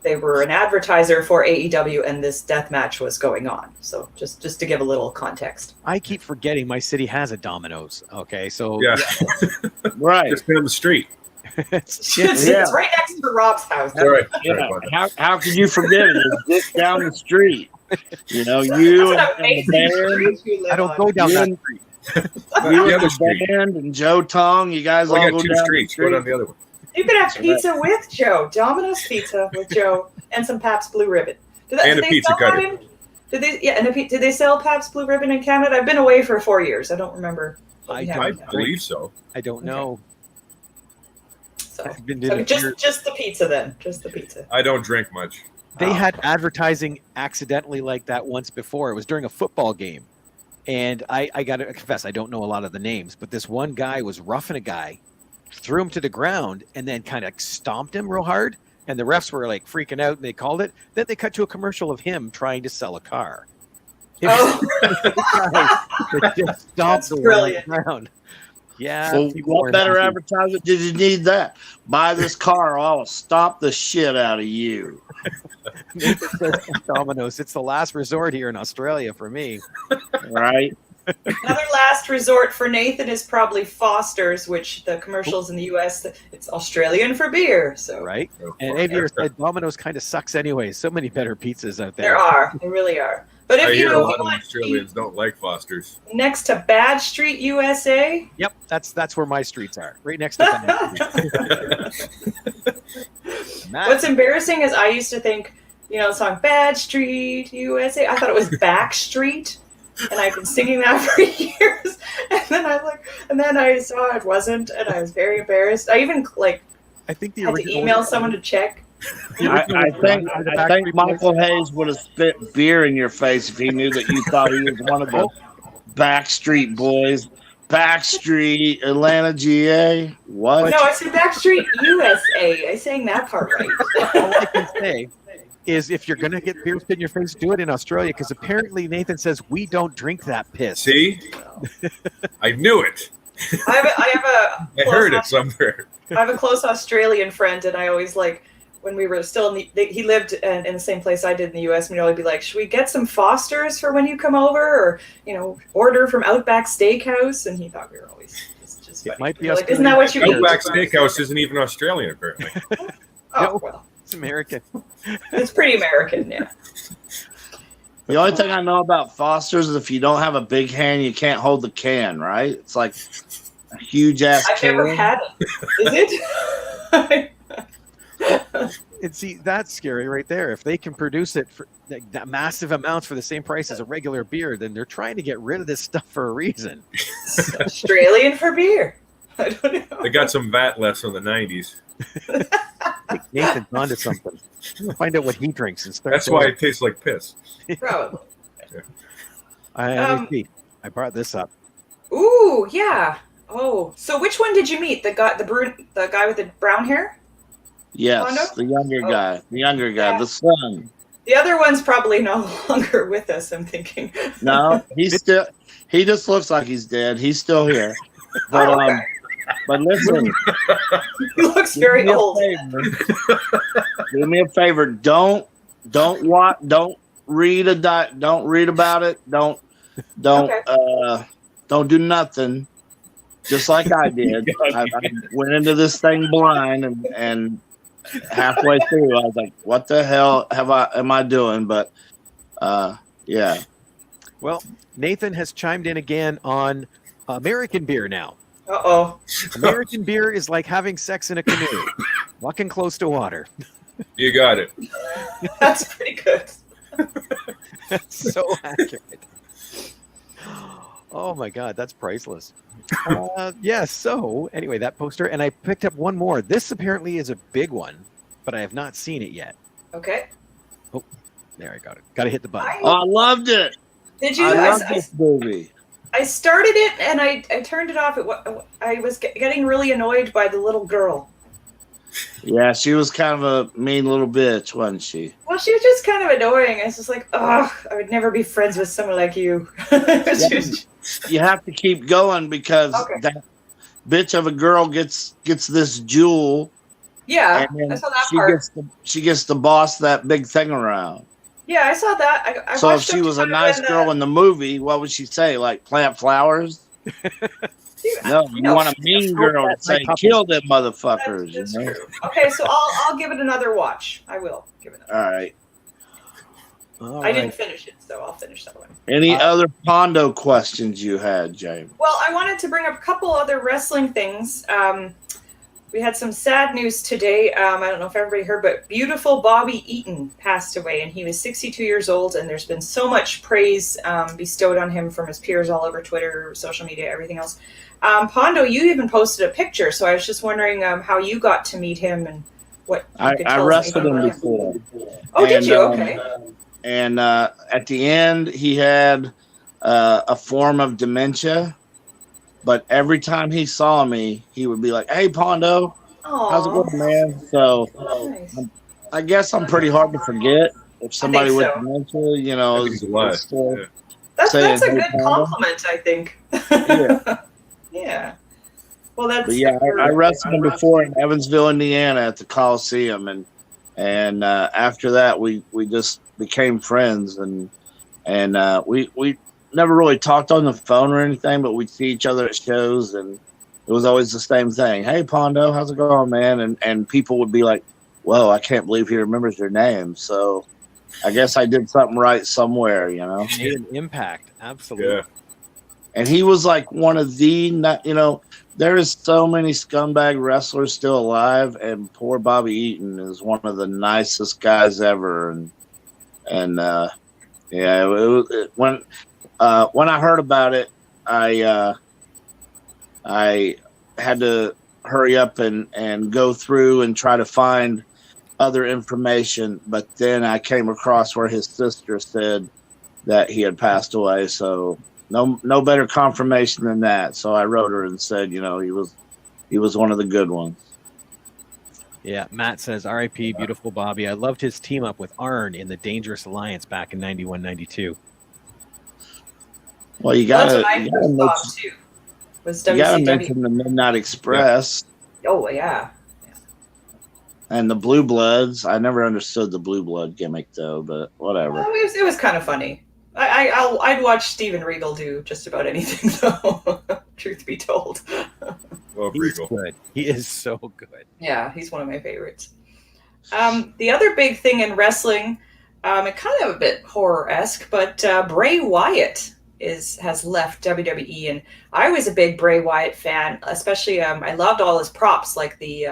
they were an advertiser for AEW and this death match was going on. So just to give a little context. I keep forgetting my city has a Domino's. Okay, so right, just down the street. It's right next to Rob's house. Right. How could you forget it? It's just down the street. You know, you and the band. I don't go down that street. You and the band and Joe Tong. You guys all go down the street. Go down the other one. You could have pizza with Joe. Domino's Pizza with Joe and some Pabst Blue Ribbon. And a pizza cutter. Did they sell Pabst Blue Ribbon in Canada? I've been away for 4 years. I don't remember. I believe so. I don't know. So just the pizza then. Just the pizza. I don't drink much. They had advertising accidentally like that once before. It was during a football game. And I got to confess, I don't know a lot of the names, but this one guy was roughing a guy, threw him to the ground, and then kind of stomped him real hard. And the refs were like freaking out, and they called it. Then they cut to a commercial of him trying to sell a car. Just stomped the ground. Yeah. So what better advertisement did you need that? Buy this car, or I'll stop the shit out of you. Domino's. It's the last resort here in Australia for me. Right. Another last resort for Nathan is probably Foster's, which the commercials in the U.S. it's Australian for beer. So right. And Avier said Domino's kind of sucks anyway. So many better pizzas out there. There really are. But I if you hear a know, if lot you of want Australians don't like Fosters. next to Bad Street, USA. Yep, that's where my streets are, right next to Bad Street. What's embarrassing is I used to think, the song Bad Street, USA. I thought it was Back Street. And I've been singing that for years. And then I saw it wasn't, and I was very embarrassed. I even I think the had to original email someone to check. I think Michael Hayes would have spit beer in your face if he knew that you thought he was one of the Backstreet Boys. Backstreet, Atlanta, GA. What? No, I said Backstreet USA. I sang that part right. All I can say is if you're going to get beer spit in your face, do it in Australia, because apparently Nathan says we don't drink that piss. See? I knew it. I heard it somewhere. I have a close Australian friend, and I always when we were still he lived in the same place I did in the U.S. and we'd always be like, should we get some Fosters for when you come over, or order from Outback Steakhouse? And he thought we were always just It might be like, isn't that what you mean? Outback Steakhouse isn't even Australian, apparently. Oh, well, It's American. it's pretty American, yeah. The only thing I know about Foster's is if you don't have a big hand, you can't hold the can, right? It's like a huge ass I've can. never had it. Is it? And see, that's scary right there. If they can produce it for that massive amounts for the same price as a regular beer, then they're trying to get rid of this stuff for a reason. It's Australian for beer. I don't know. They got some VAT less from the 90s. I think Nathan's onto something. I'm gonna find out what he drinks and start. That's why it tastes like piss. Probably. Let me see. I brought this up. Ooh, yeah. Oh, so which one did you meet? The guy with the brown hair? Yes, Pondo? the younger guy. The younger guy, Yeah. the son. The other one's probably no longer with us, I'm thinking. No, he's still. He just looks like he's dead. He's still here. But Okay. but listen, He looks very old. Do me a favor. Don't read don't read about it. Don't do nothing. Just like I did. I went into this thing blind and halfway through I was like, what the hell am I doing? But yeah. Well, Nathan has chimed in again on American beer now. Uh-oh. American beer is like having sex in a canoe, walking close to water. You got it. That's pretty good. That's so accurate. Oh my God, that's priceless. Yeah, so anyway, that poster, and I picked up one more. This apparently is a big one, but I have not seen it yet. Okay. Oh, there, I got it. Got to hit the button. I loved it. Did you? I loved this movie. I started it and I turned it off. I was getting really annoyed by the little girl. Yeah, she was kind of a mean little bitch, wasn't she? Well, she was just kind of annoying. I was just like, ugh, I would never be friends with someone like you. You have to keep going because that bitch of a girl gets this jewel. Yeah, and then I saw that part. She gets to boss that big thing around. Yeah, I saw that. I so if watched she up was to a nice when, girl in the movie, what would she say? Like plant flowers? No, you want a mean girl to say, kill them motherfuckers. That's true. Okay, so I'll give it another watch. I will give it another All right. I didn't finish it, so I'll finish that one. Any other Pondo questions you had, James? Well, I wanted to bring up a couple other wrestling things. We had some sad news today. I don't know if everybody heard, but beautiful Bobby Eaton passed away, and he was 62 years old, and there's been so much praise bestowed on him from his peers all over Twitter, social media, everything else. Pondo, you even posted a picture, so I was just wondering how you got to meet him and what you could I tell us wrestled him about before. Oh, did you? Okay. And at the end, he had a form of dementia. But every time he saw me, he would be like, "Hey, Pondo, how's it going, man?" So Nice. I guess I'm pretty hard to forget. If somebody with so. dementia, you know, He's alive. still Yeah. That's a saying, good "Hey, Pondo." compliment, I think. Yeah. Yeah. Well, that's. But yeah, I wrestled him before in Evansville, Indiana, at the Coliseum, and after that, we just became friends, and we never really talked on the phone or anything, but we'd see each other at shows, and it was always the same thing. "Hey, Pondo, how's it going, man?" And people would be like, "Whoa, I can't believe he remembers your name." So I guess I did something right somewhere, you know. Made an impact. Absolutely. Yeah. And he was like one of the, there is so many scumbag wrestlers still alive, and poor Bobby Eaton is one of the nicest guys ever. And when I heard about it, I had to hurry up and go through and try to find other information. But then I came across where his sister said that he had passed away. So no better confirmation than that. So I wrote her and said, he was one of the good ones. Yeah, Matt says, R.I.P. Beautiful Bobby. I loved his team up with Arn in the Dangerous Alliance back in 91, 92. Well, you That's gotta what I first thought too. Was WCW. mention the Midnight Express Oh yeah. and the Blue Bloods. I never understood the Blue Blood gimmick though, but whatever. Well, it was kind of funny. I'd watch Steven Regal do just about anything though. Truth be told. Well, He's Regal. good. He is so good. Yeah, he's one of my favorites. The other big thing in wrestling, it kind of a bit horror-esque, but Bray Wyatt has left WWE, and I was a big Bray Wyatt fan. Especially, I loved all his props, like the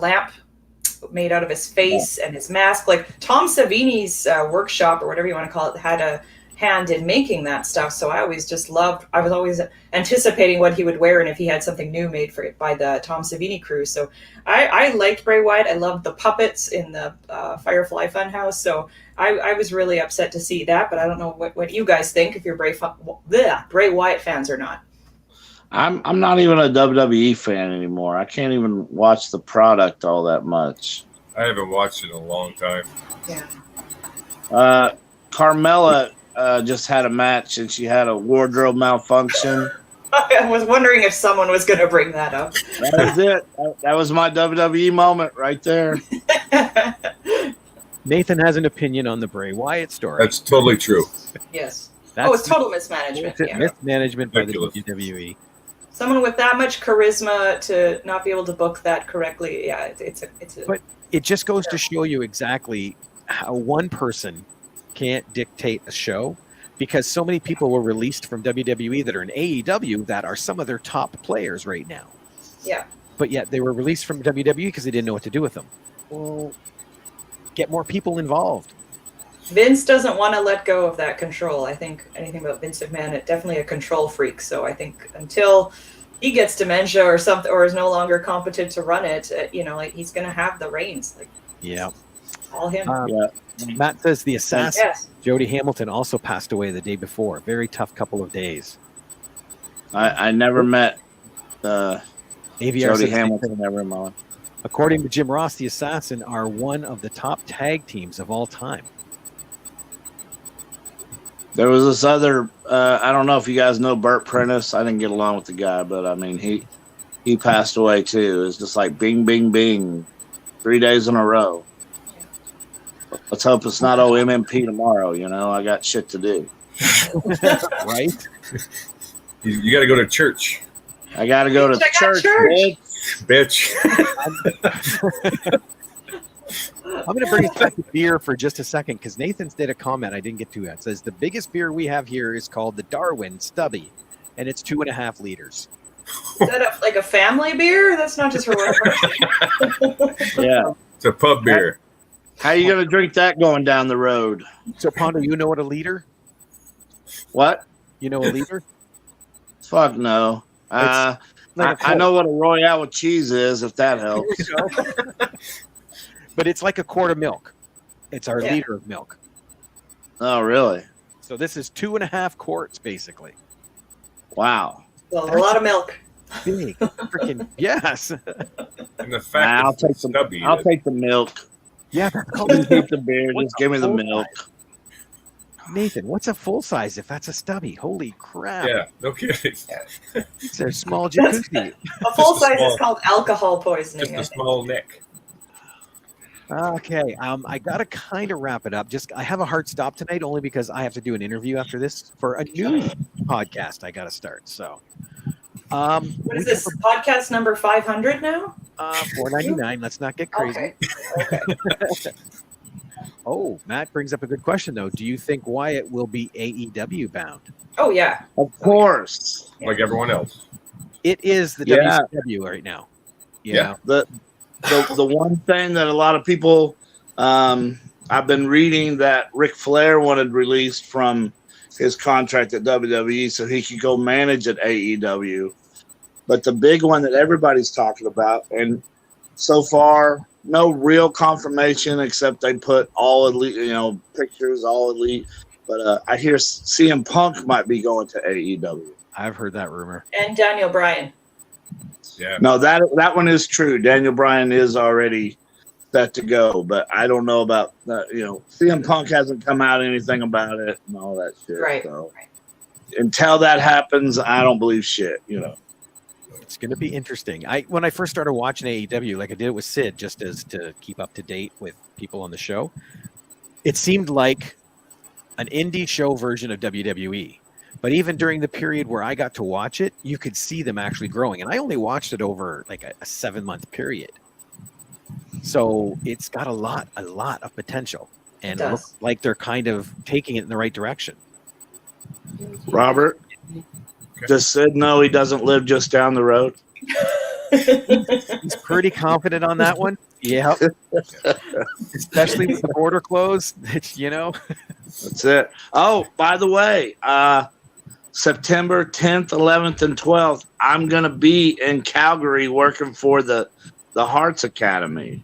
lamp made out of his face and his mask. Like Tom Savini's workshop or whatever you want to call it had a hand in making that stuff. So I always just loved. I was always anticipating what he would wear and if he had something new made for it by the Tom Savini crew. So I liked Bray Wyatt. I loved the puppets in the Firefly Funhouse. So I was really upset to see that. But I don't know what you guys think, if you're Bray Wyatt fans or not. I'm not even a WWE fan anymore. I can't even watch the product all that much. I haven't watched it in a long time. Yeah. Carmella just had a match and she had a wardrobe malfunction. I was wondering if someone was going to bring that up. That was it. That was my WWE moment right there. Nathan has an opinion on the Bray Wyatt story. That's totally true. Yes. That's It's total mismanagement. It's Yeah. mismanagement by the Ridiculous. WWE. Someone with that much charisma to not be able to book that correctly, yeah, it's a. But it just goes to show you exactly how one person can't dictate a show, because so many people were released from WWE that are in AEW that are some of their top players right now. Yeah. But yet they were released from WWE because they didn't know what to do with them. Well, get more people involved. Vince doesn't want to let go of that control. I think anything about Vince McMahon, it's definitely a control freak. So I think until he gets dementia or something, or is no longer competent to run it, like he's going to have the reins. Like, Yeah. all him. Matt says the assassin, Yes. Jody Hamilton, also passed away the day before. Very tough couple of days. I never met AVR Jody says, Hamilton ever in my life. according to Jim Ross, the Assassin are one of the top tag teams of all time. There was this other, I don't know if you guys know Bert Prentice. I didn't get along with the guy, but I mean, he passed away too. It's just like bing, bing, bing, 3 days in a row. Let's hope it's not MMP tomorrow. I got shit to do. Right? You got to go to church, I got to go to Check out church, church. bitch. bitch. I'm going to bring us back to beer for just a second, because Nathan's did a comment I didn't get to yet. It says the biggest beer we have here is called the Darwin Stubby, and it's 2.5 liters. Is that like a family beer? That's not just for one person. Yeah. It's a pub beer. How you gonna drink that going down the road? So, Pondo, you know what a liter? What? You know a liter? Fuck no. Like I know what a Royale with cheese is, if that helps. But it's like a quart of milk. It's our Yeah. liter of milk. Oh, really? So this is 2.5 quarts, basically. Wow. Well, a lot of milk. Big. Freaking yes. And the fact I'll that take it's stubby. I'll take the milk. Yeah. Just keep the beer. Just give me the milk. Nathan, what's a full size if that's a stubby? Holy crap. Yeah, no kidding. It's a small jacuzzi. A full Just a size small- is called alcohol poisoning. Just I a think. small neck. Okay. I got to kind of wrap it up. I have a hard stop tonight only because I have to do an interview after this for a new podcast I got to start. So, What is this, podcast number 500 now? $4.99. Let's not get crazy. Okay. Oh, Matt brings up a good question, though. Do you think Wyatt will be AEW bound? Oh yeah. Of course. Like everyone else. It is the Yeah. WCW right now. Yeah. The one thing that a lot of people I've been reading that Ric Flair wanted released from his contract at WWE so he could go manage at AEW. But the big one that everybody's talking about, and so far no real confirmation except they put all elite, pictures, all elite. But I hear CM Punk might be going to AEW. I've heard that rumor. And Daniel Bryan. Yeah. No, that one is true. Daniel Bryan is already set to go, but I don't know about CM Punk hasn't come out anything about it and all that shit. Right. So until that happens, I don't believe shit. It's going to be interesting. When I first started watching AEW, like I did it with Sid, just as to keep up to date with people on the show, it seemed like an indie show version of WWE. But even during the period where I got to watch it, you could see them actually growing. And I only watched it over like a 7-month period. So it's got a lot of potential. And it looks like they're kind of taking it in the right direction. Robert, does Sid know he doesn't live just down the road? He's pretty confident on that one. Yeah. Especially with the border closed, That's it. Oh, by the way, September 10th, 11th, and 12th, I'm going to be in Calgary working for the Hearts Academy.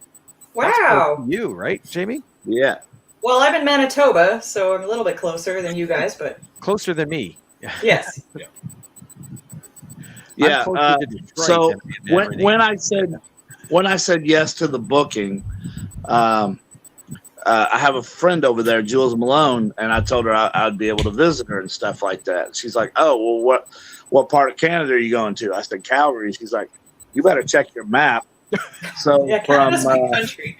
Wow. You, right, Jamie? Yeah. Well, I'm in Manitoba, so I'm a little bit closer than you guys, but Closer than me. yes. Yeah. I'm closer to Detroit So than when I said yes to the booking, I have a friend over there, Jules Malone, and I told her I'd be able to visit her and stuff like that. She's like, "Oh, well, what part of Canada are you going to?" I said, "Calgary." She's like, "You better check your map." So Yeah, Canada's a big country.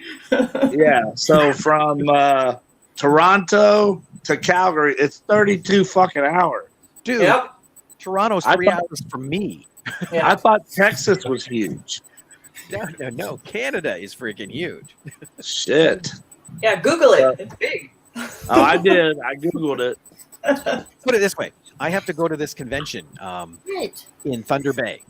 so from Toronto to Calgary, it's 32 fucking hours. Dude, Yep. Toronto's 3 hours from me. Yeah. I thought Texas was huge. No. Canada is freaking huge. Shit. Yeah, Google it. It's big. Oh, I did. I Googled it. Put it this way. I have to go to this convention in Thunder Bay.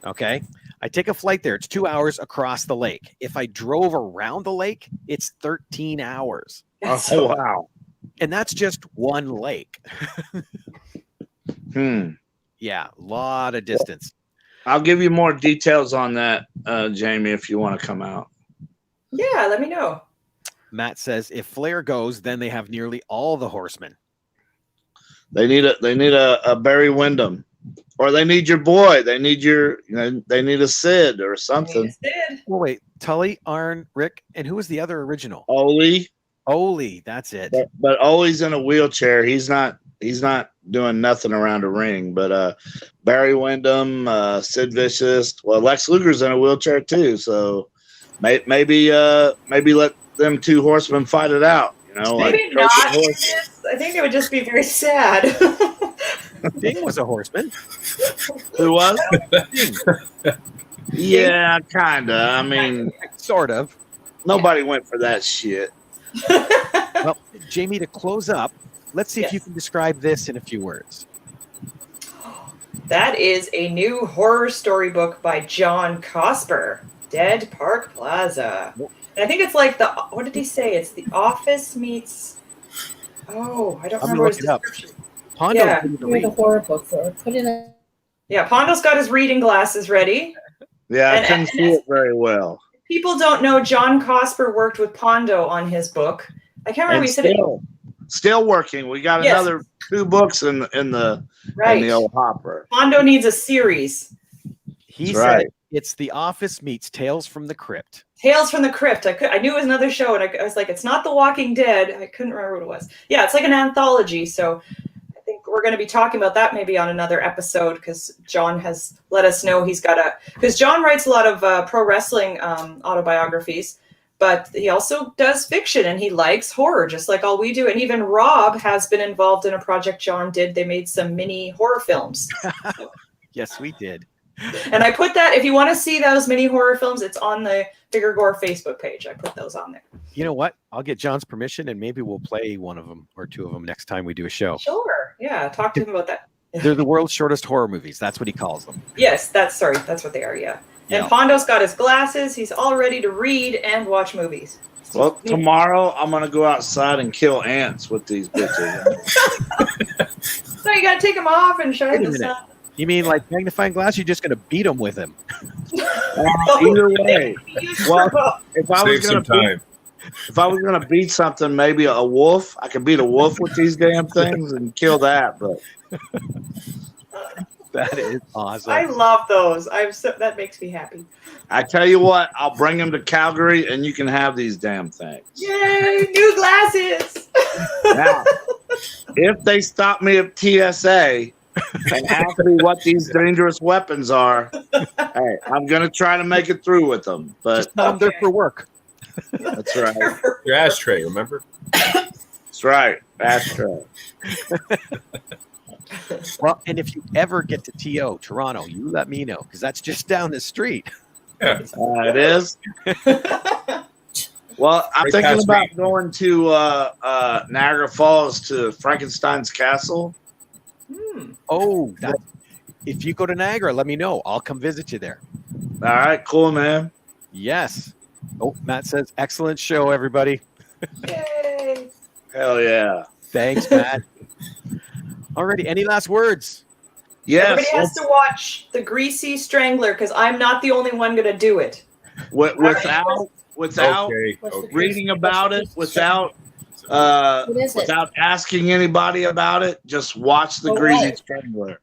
Okay. I take a flight there. It's 2 hours across the lake. If I drove around the lake, it's 13 hours. Oh, wow. And that's just one lake. Yeah, a lot of distance. I'll give you more details on that, Jamie, if you want to come out. Yeah, let me know. Matt says if Flair goes, then they have nearly all the horsemen. They need a Barry Windham, or they need your boy. They need they need a Sid or something. Well, wait, Tully, Arn, Rick, and who was the other original? Ole, that's it. but Ole's in a wheelchair. He's not doing nothing around a ring. But Barry Windham, Sid Vicious. Well, Lex Luger's in a wheelchair too. So maybe let them two horsemen fight it out. Maybe not. I think it would just be very sad. Sting was a horseman. Who was? Yeah, kinda. I mean, sort of. Nobody went for that shit. Well, Jamie, to close up, let's see if you can describe this in a few words. That is a new horror storybook by John Cosper, Dead Park Plaza. And I think it's like what did he say? It's The Office meets. Oh, I don't remember his description. Pondo, the horror book for it. Put it in. Yeah, Pondo's got his reading glasses ready. Yeah, I couldn't see it very well. People don't know John Cosper worked with Pondo on his book. I can't remember. He said still working. We got another 2 books in the old hopper. Pondo needs a series. He said it's The Office meets Tales from the Crypt. Tales from the Crypt. I knew it was another show, and I was like, it's not The Walking Dead. I couldn't remember what it was. Yeah, it's like an anthology. So I think we're going to be talking about that maybe on another episode because John has let us know he's got because John writes a lot of pro wrestling autobiographies, but he also does fiction and he likes horror just like all we do. And even Rob has been involved in a project John did. They made some mini horror films. Yes, we did. And I put that, if you want to see those mini horror films, it's on the Figure Gore Facebook page. I put those on there. You know what? I'll get John's permission, and maybe we'll play one of them or two of them next time we do a show. Sure. Yeah. Talk to him about that. They're the world's shortest horror movies. That's what he calls them. Yes, that's what they are. Yeah. And Pondo's got his glasses. He's all ready to read and watch movies. Well, tomorrow I'm gonna go outside and kill ants with these bitches. So you gotta take them off and shine the sun. You mean like magnifying glass? You're just gonna beat them with him? Either way. Well, if I was gonna beat something, maybe a wolf. I could beat a wolf with these damn things and kill that. But that is awesome. I love those. That makes me happy. I tell you what, I'll bring them to Calgary, and you can have these damn things. Yay! New glasses. Now, if they stop me at TSA and ask me what these dangerous weapons are, hey, I'm gonna try to make it through with them. But I'm there for work. That's right. Your ashtray, remember? That's right. Ashtray. Well, and if you ever get to Toronto, you let me know because that's just down the street. Yeah. It is. Well, I'm thinking about going to Niagara Falls to Frankenstein's Castle. Oh, if you go to Niagara, let me know. I'll come visit you there. All right, cool, man. Yes. Oh, Matt says, excellent show, everybody. Yay! Hell yeah. Thanks, Matt. Alrighty, any last words? Yes. Everybody has to watch The Greasy Strangler because I'm not the only one going to do it. Without Okay. reading about it, without asking anybody about it, just watch The Greasy Strangler.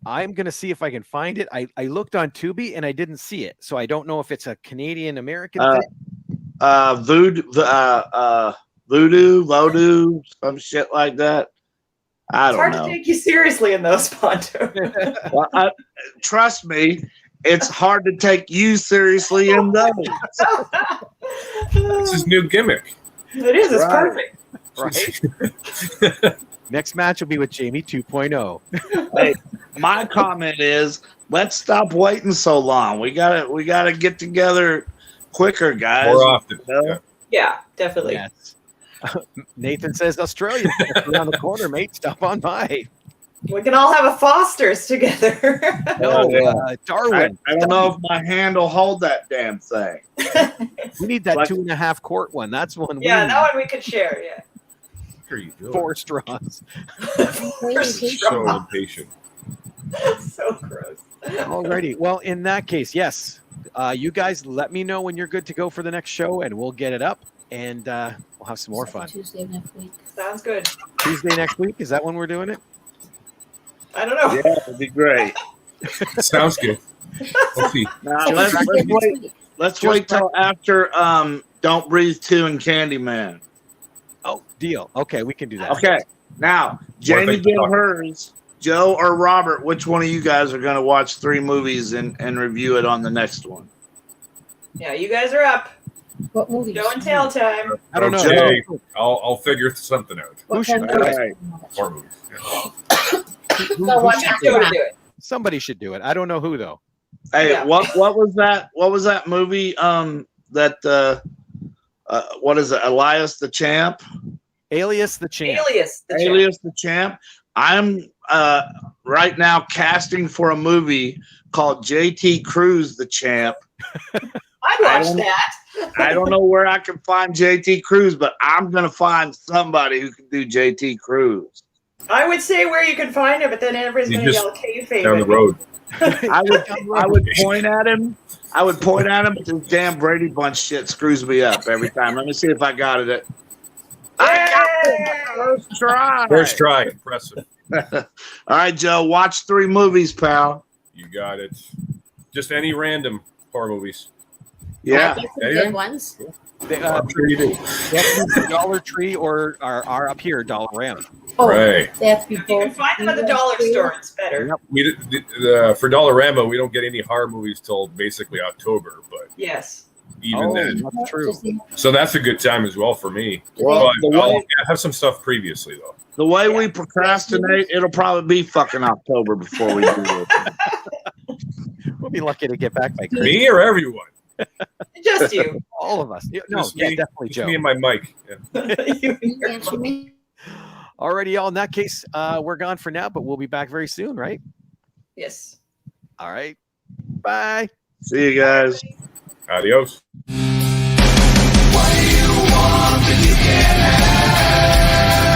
I'm going to see if I can find it. I looked on Tubi and I didn't see it. So I don't know if it's a Canadian-American thing. Voodoo, some shit like that. I don't know. It's hard to take you seriously in those, Pondo. Well, trust me, it's hard to take you seriously in those. It's his new gimmick. It is. It's perfect. Right? Next match will be with Jamie 2.0. Hey, my comment is, let's stop waiting so long. We gotta get together quicker, guys. More often. You know? Yeah, definitely. Yes. Nathan says, Australia, around the corner, mate. Stop on by. We can all have a Foster's together. Darwin. I don't know if my hand will hold that damn thing. We need that 2.5 quart one. That's one. Yeah, that one we could share. Yeah. What are you doing? 4 straws. So impatient. So gross. Alrighty. Well, in that case, yes. You guys let me know when you're good to go for the next show, and we'll get it up, and we'll have some more fun. Tuesday next week. Sounds good. Tuesday next week? Is that when we're doing it? I don't know. Yeah, it'd be great. Sounds good. We'll see. Now, let's wait till after Don't Breathe 2 and Candyman. Oh, deal. Okay, we can do that. Okay. Now, Jamie did hers. Joe or Robert, which one of you guys are going to watch 3 movies and review it on the next one? Yeah, you guys are up. What movie? Show and tell time. I don't know. Okay. I'll figure something out. What Who should kind do of- it? Right. Horror movies. Yeah. So watch Get out Joe for to that. do it. Somebody should do it. I don't know who, though. Hey, Yeah. what was that? What was that movie? That what is it? Elias the Champ. Alias the Champ. Alias. The champ. Alias the Champ. I'm right now casting for a movie called JT Cruz the Champ. I'd watch that. I don't know where I can find JT Cruz, but I'm gonna find somebody who can do JT Cruz. I would say where you can find it, but then everybody's You going to just yell kayfabe. Down the road. I would point at him. But this damn Brady Bunch shit screws me up every time. Let me see if I got it. I got it. First try. First try. Impressive. All right, Joe. Watch 3 movies, pal. You got it. Just any random horror movies. Yeah. Some Yeah. good ones. I'm sure you do. They have to be Dollar Tree or are up here, Dollarama. Oh, Right. they have to be You can both. find them at the dollar store. It's better. For Dollarama, we don't get any horror movies till basically October, but Yes. even then. That's true. So that's a good time as well for me. Well, But I'll have some stuff previously, though. the way we procrastinate, it'll probably be fucking October before we do this. We'll be lucky to get back by Me or everyone? Just Just you. All of us. Yeah, no, Just yeah, me, definitely just Joe. me and my mic. Yeah. You- Answer me. Alrighty, y'all. In that case, we're gone for now, but we'll be back very soon, right? Yes. All right. Bye. See you guys. Adios. What do you want that you can't have?